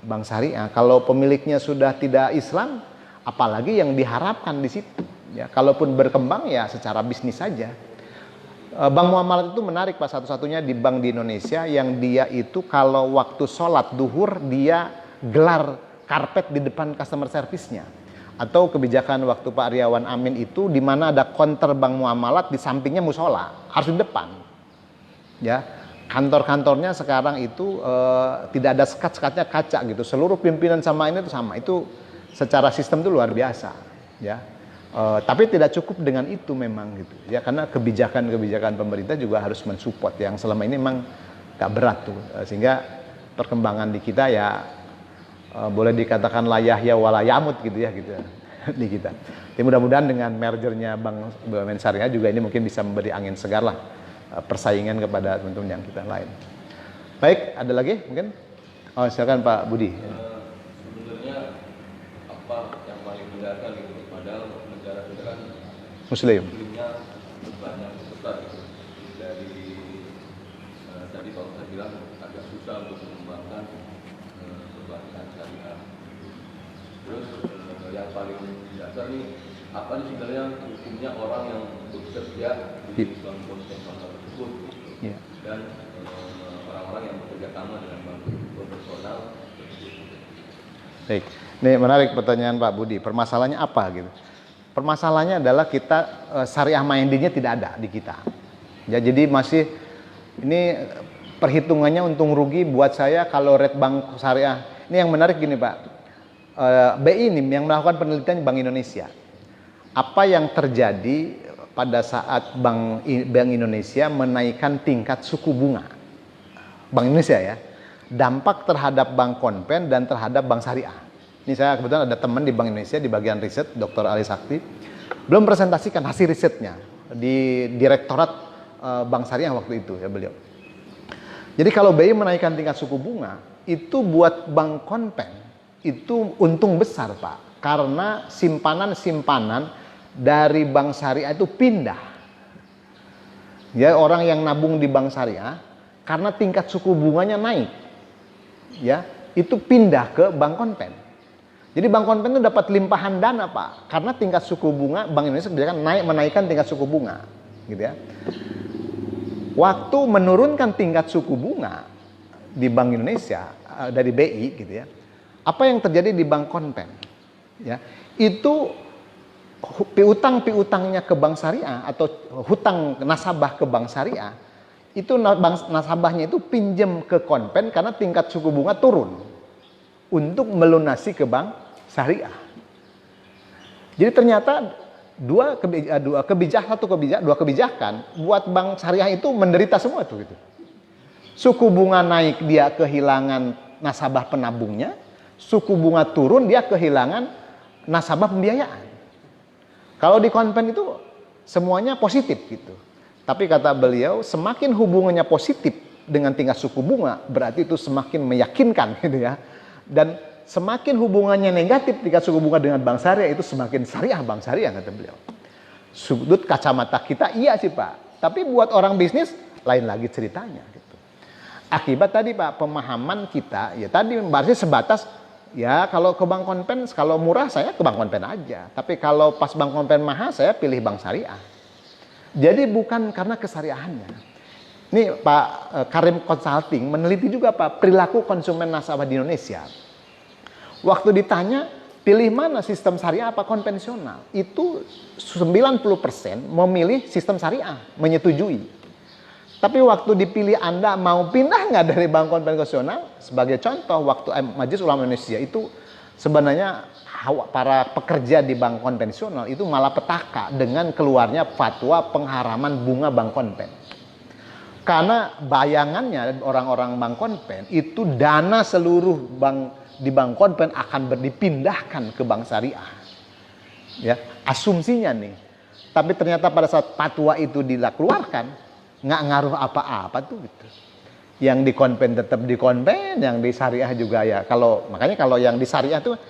bank syariah. Kalau pemiliknya sudah tidak Islam, apalagi yang diharapkan di situ. Ya kalaupun berkembang ya secara bisnis saja. Bank muamalat itu menarik Pak, satu-satunya di bank di Indonesia yang dia itu kalau waktu sholat duhur dia gelar karpet di depan customer service-nya. Atau kebijakan waktu Pak Riawan Amin itu di mana ada counter bank muamalat di sampingnya musola, harus di depan. Ya, kantor-kantornya sekarang itu tidak ada sekat-sekatnya kaca gitu. Seluruh pimpinan sama ini itu sama. Itu secara sistem itu luar biasa, ya. Tapi tidak cukup dengan itu memang gitu ya, karena kebijakan pemerintah juga harus mensupport yang selama ini memang gak berat tuh, sehingga perkembangan di kita ya boleh dikatakan layahya walayamut gitu ya gitu di kita. Jadi mudah-mudahan dengan mergernya Bank BUMN Syariah juga ini mungkin bisa memberi angin segar lah persaingan kepada teman-teman yang kita lain. Baik, ada lagi mungkin? Oh silakan Pak Budi. Sebenarnya apa yang paling mendasar gitu, padahal negara kita kan Muslimnya banyak besar gitu. Dari tadi Pak Ustaz bilang agak susah untuk mengembangkan perbankan syariah. Terus yang paling dasar nih apa sih sebenarnya hukumnya orang yang bekerja di bank konvensional tersebut dan orang-orang yang bekerja sama dengan bank tersebut. konvensional. Baik, ini menarik pertanyaan Pak Budi. Permasalahannya apa gitu? Permasalahannya adalah kita syariah mindednya tidak ada di kita. Ya, jadi masih ini perhitungannya untung rugi buat saya kalau rate bank syariah. Ini yang menarik gini Pak. BI ini yang melakukan penelitian Bank Indonesia. Apa yang terjadi pada saat Bank Indonesia menaikkan tingkat suku bunga? Bank Indonesia ya. Dampak terhadap bank konven dan terhadap bank syariah. Ini saya kebetulan ada teman di Bank Indonesia di bagian riset, Dr. Ali Sakti. Belum presentasikan hasil risetnya di Direktorat Bank Syariah waktu itu ya beliau. Jadi kalau BI menaikkan tingkat suku bunga, itu buat bank konven itu untung besar Pak. Karena simpanan-simpanan dari bank syariah itu pindah. Ya, orang yang nabung di bank syariah karena tingkat suku bunganya naik. Ya, itu pindah ke bank konven. Jadi bank konven itu dapat limpahan dana Pak, karena tingkat suku bunga Bank Indonesia kebijakan menaikkan tingkat suku bunga, gitu ya. Waktu menurunkan tingkat suku bunga di Bank Indonesia dari BI, gitu ya. Apa yang terjadi di bank konven? Ya, itu piutang-piutangnya ke bank syariah atau hutang nasabah ke bank syariah, itu nasabahnya itu pinjam ke konven karena tingkat suku bunga turun untuk melunasi ke bank syariah. Jadi ternyata dua kebijakan buat bank syariah itu menderita semua tuh gitu. Suku bunga naik dia kehilangan nasabah penabungnya, suku bunga turun dia kehilangan nasabah pembiayaan. Kalau di konven itu semuanya positif gitu. Tapi kata beliau, semakin hubungannya positif dengan tingkat suku bunga, berarti itu semakin meyakinkan gitu ya. Dan semakin hubungannya negatif tingkat suku bunga dengan bank syariah, itu semakin syariah bank syariah kata beliau. Sudut kacamata kita iya sih Pak. Tapi buat orang bisnis lain lagi ceritanya gitu. Akibat tadi Pak, pemahaman kita ya tadi berarti sebatas ya kalau ke bank konven, kalau murah saya ke bank konven aja. Tapi kalau pas bank konven mahal, saya pilih bank syariah. Jadi bukan karena kesyariahannya. Ini Pak Karim Consulting meneliti juga Pak perilaku konsumen nasabah di Indonesia. Waktu ditanya pilih mana sistem syariah apa konvensional, itu 90% memilih sistem syariah, menyetujui. Tapi waktu dipilih Anda mau pindah nggak dari bank konvensional? Sebagai contoh, waktu Majelis Ulama Indonesia itu sebenarnya para pekerja di bank konvensional itu malah petaka dengan keluarnya fatwa pengharaman bunga bank konven. Karena bayangannya orang-orang bank konven itu dana seluruh bank di bank konven akan dipindahkan ke bank syariah. Ya, asumsinya nih. Tapi ternyata pada saat fatwa itu dikeluarkan, nggak ngaruh apa-apa tuh gitu. Yang di konven tetap di konven, yang di syariah juga ya. Makanya kalau yang di syariah tuh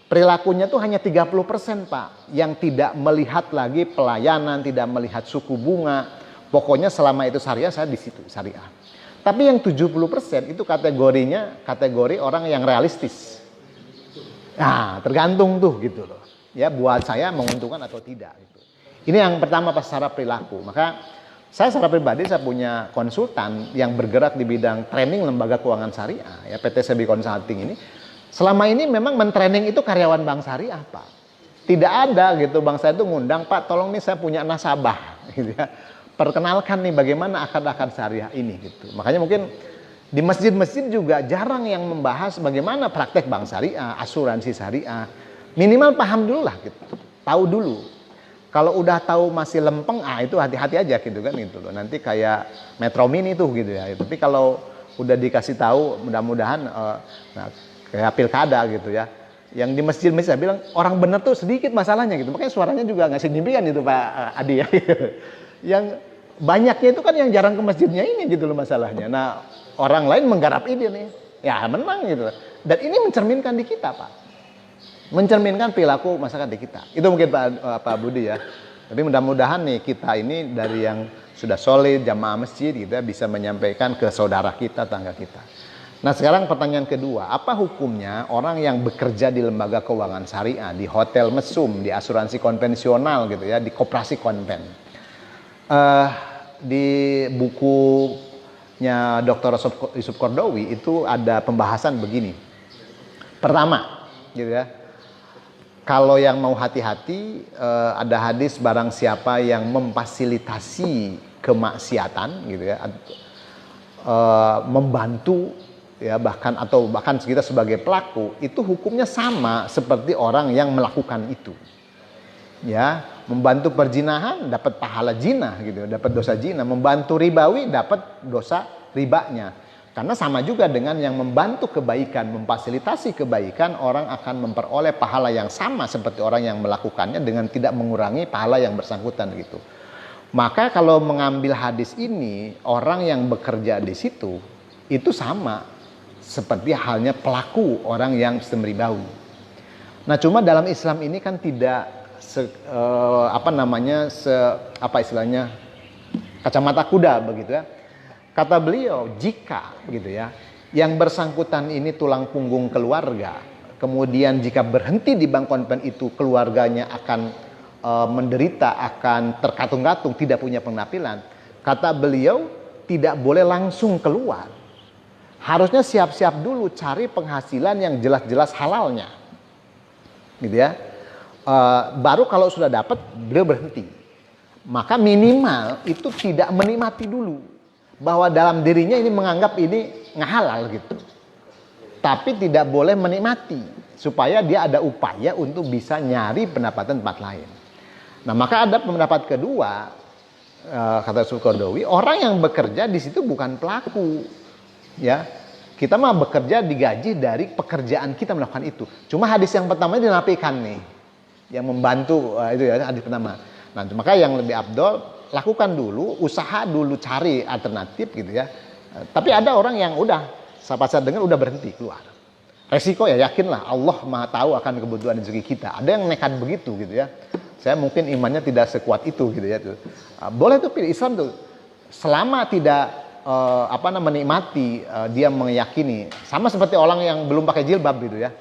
perilakunya tuh hanya 30% Pak, yang tidak melihat lagi pelayanan, tidak melihat suku bunga. Pokoknya selama itu syariah saya di situ syariah. Tapi yang 70% itu kategorinya kategori orang yang realistis. Nah, tergantung tuh gitu loh. Ya buat saya menguntungkan atau tidak gitu. Ini yang pertama pas secara perilaku. Maka saya secara pribadi saya punya konsultan yang bergerak di bidang training lembaga keuangan syariah ya PT SEBI Consulting ini. Selama ini memang mentraining itu karyawan bank syariah Pak. Tidak ada gitu bank saya itu ngundang Pak tolong nih saya punya nasabah gitu ya. Perkenalkan nih bagaimana akad-akad syariah ini gitu. Makanya mungkin di masjid-masjid juga jarang yang membahas bagaimana praktek bank syariah, asuransi syariah. Minimal paham dulu lah gitu. Tahu dulu. Kalau udah tahu masih lempeng, itu hati-hati aja gitu kan gitu loh. Nanti kayak Metro Mini tuh gitu ya. Tapi kalau udah dikasih tahu mudah-mudahan kayak pilkada gitu ya. Yang di masjid-masjid saya bilang orang bener tuh sedikit masalahnya gitu. Makanya suaranya juga nggak signifikan gitu Pak Adi ya. Yang banyaknya itu kan yang jarang ke masjidnya ini gitu loh masalahnya. Nah orang lain menggarap ini nih. Ya menang gitu. Dan ini mencerminkan di kita Pak. Mencerminkan perilaku masyarakat di kita. Itu mungkin Pak Budi ya. Tapi mudah-mudahan nih kita ini dari yang sudah solid jamaah masjid gitu ya, bisa menyampaikan ke saudara kita, tangga kita. Nah sekarang pertanyaan kedua, apa hukumnya orang yang bekerja di lembaga keuangan syariah, di hotel mesum, di asuransi konvensional gitu ya, di koperasi konven. Di buku hadisnya Dr. Yusuf Qaradawi itu ada pembahasan begini. Pertama, gitu ya. Kalau yang mau hati-hati, ada hadis barang siapa yang memfasilitasi kemaksiatan, gitu ya, membantu, ya bahkan kita sebagai pelaku, itu hukumnya sama seperti orang yang melakukan itu. Ya, membantu perzinahan dapat pahala zina, gitu, dapat dosa zina. Membantu ribawi dapat dosa ribanya. Karena sama juga dengan yang membantu kebaikan, memfasilitasi kebaikan, orang akan memperoleh pahala yang sama seperti orang yang melakukannya dengan tidak mengurangi pahala yang bersangkutan gitu. Maka kalau mengambil hadis ini, orang yang bekerja di situ itu sama seperti halnya pelaku orang yang sistem ribawi. Nah, cuma dalam Islam ini kan tidak kacamata kuda begitu ya. Kata beliau, jika begitu ya, yang bersangkutan ini tulang punggung keluarga, kemudian jika berhenti di bank konven itu keluarganya akan menderita, akan terkatung-katung, tidak punya penghasilan. Kata beliau, tidak boleh langsung keluar. Harusnya siap-siap dulu cari penghasilan yang jelas-jelas halalnya. Gitu ya. Baru kalau sudah dapat, beliau berhenti. Maka minimal itu tidak menikmati dulu. Bahwa dalam dirinya ini menganggap ini ngehalal gitu. Tapi tidak boleh menikmati. Supaya dia ada upaya untuk bisa nyari pendapatan tempat lain. Nah, maka ada pendapat kedua, kata Yusuf Qaradawi, orang yang bekerja di situ bukan pelaku. Ya, kita mah bekerja digaji dari pekerjaan kita melakukan itu. Cuma hadis yang pertama dinafikan nih. Yang membantu, itu ya hadis pertama. Nah, maka yang lebih afdol, lakukan dulu, usaha dulu, cari alternatif gitu ya. Tapi ada orang yang udah, pas saya dengar udah berhenti keluar. Resiko ya yakinlah Allah Maha tahu akan kebutuhan rezeki kita. Ada yang nekat begitu gitu ya. Saya mungkin imannya tidak sekuat itu gitu ya. Boleh tuh pilih Islam tuh. Selama tidak menikmati, dia meyakini. Sama seperti orang yang belum pakai jilbab gitu ya.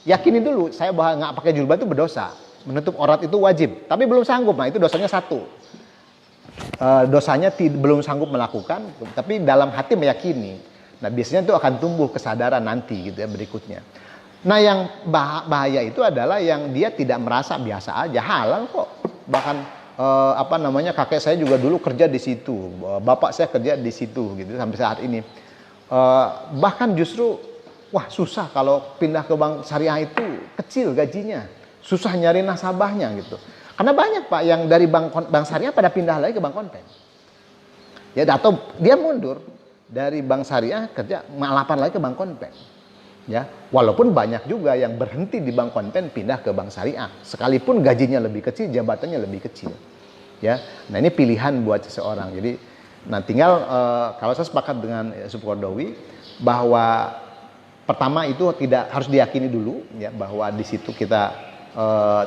Yakini dulu, saya bahwa nggak pakai jilbab itu berdosa. Menutup aurat itu wajib. Tapi belum sanggup, nah itu dosanya satu. Dosanya belum sanggup melakukan, tapi dalam hati meyakini. Nah, biasanya itu akan tumbuh kesadaran nanti gitu ya berikutnya. Nah, yang bahaya itu adalah yang dia tidak merasa biasa aja, halal kok. Bahkan kakek saya juga dulu kerja di situ, bapak saya kerja di situ gitu sampai saat ini. Bahkan justru wah susah kalau pindah ke bank syariah itu kecil gajinya, susah nyari nasabahnya gitu. Karena banyak Pak yang dari bank syariah pada pindah lagi ke bank konven. Ya, atau dia mundur dari bank syariah kerja malapan lagi ke bank konven. Ya, walaupun banyak juga yang berhenti di bank konven pindah ke bank syariah, sekalipun gajinya lebih kecil, jabatannya lebih kecil. Ya. Nah, ini pilihan buat seseorang. Jadi, nah tinggal kalau saya sepakat dengan Yusuf Qaradawi bahwa pertama itu tidak harus diyakini dulu ya bahwa di situ kita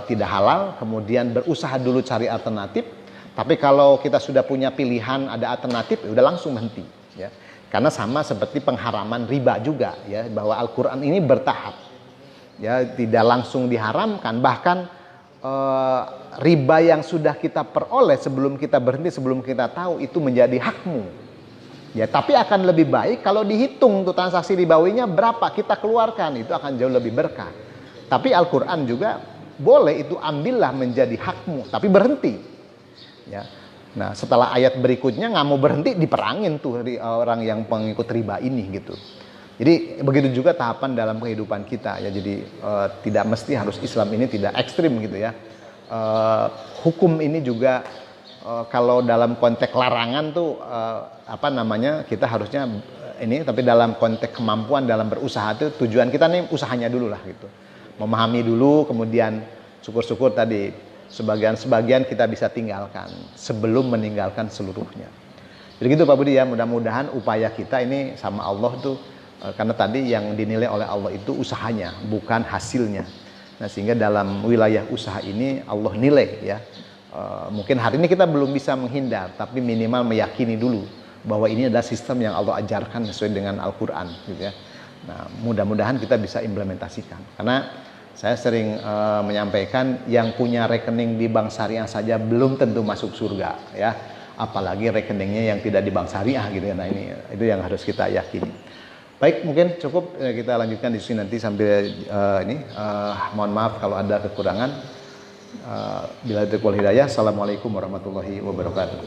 tidak halal, kemudian berusaha dulu cari alternatif. Tapi kalau kita sudah punya pilihan ada alternatif, ya udah langsung berhenti ya. Karena sama seperti pengharaman riba juga ya, bahwa Al-Qur'an ini bertahap. Ya, tidak langsung diharamkan, bahkan riba yang sudah kita peroleh sebelum kita berhenti, sebelum kita tahu itu menjadi hakmu. Ya, tapi akan lebih baik kalau dihitung tuh transaksi ribawinya berapa kita keluarkan, itu akan jauh lebih berkah. Tapi Al-Qur'an juga boleh itu ambillah menjadi hakmu, tapi berhenti. Ya. Nah, setelah ayat berikutnya nggak mau berhenti, diperangin tuh orang yang pengikut riba ini gitu. Jadi begitu juga tahapan dalam kehidupan kita ya. Jadi tidak mesti harus Islam ini tidak ekstrim gitu ya. Hukum ini juga kalau dalam konteks larangan tuh kita harusnya ini, tapi dalam konteks kemampuan dalam berusaha tuh tujuan kita nih usahanya dulu lah gitu. Memahami dulu, kemudian syukur-syukur tadi sebagian kita bisa tinggalkan sebelum meninggalkan seluruhnya. Jadi gitu Pak Budi ya, mudah-mudahan upaya kita ini sama Allah tuh, karena tadi yang dinilai oleh Allah itu usahanya, bukan hasilnya. Nah, sehingga dalam wilayah usaha ini Allah nilai ya. Mungkin hari ini kita belum bisa menghindar, tapi minimal meyakini dulu bahwa ini adalah sistem yang Allah ajarkan sesuai dengan Al-Quran gitu ya. Nah, mudah-mudahan kita bisa implementasikan. Karena saya sering menyampaikan yang punya rekening di bank syariah saja belum tentu masuk surga ya. apalagi rekeningnya yang tidak di bank syariah gitu ya. Nah ini itu yang harus kita yakini. Baik, mungkin cukup kita lanjutkan di sini nanti sambil mohon maaf kalau ada kekurangan. Bila taufiq wal hidayah. Assalamualaikum warahmatullahi wabarakatuh.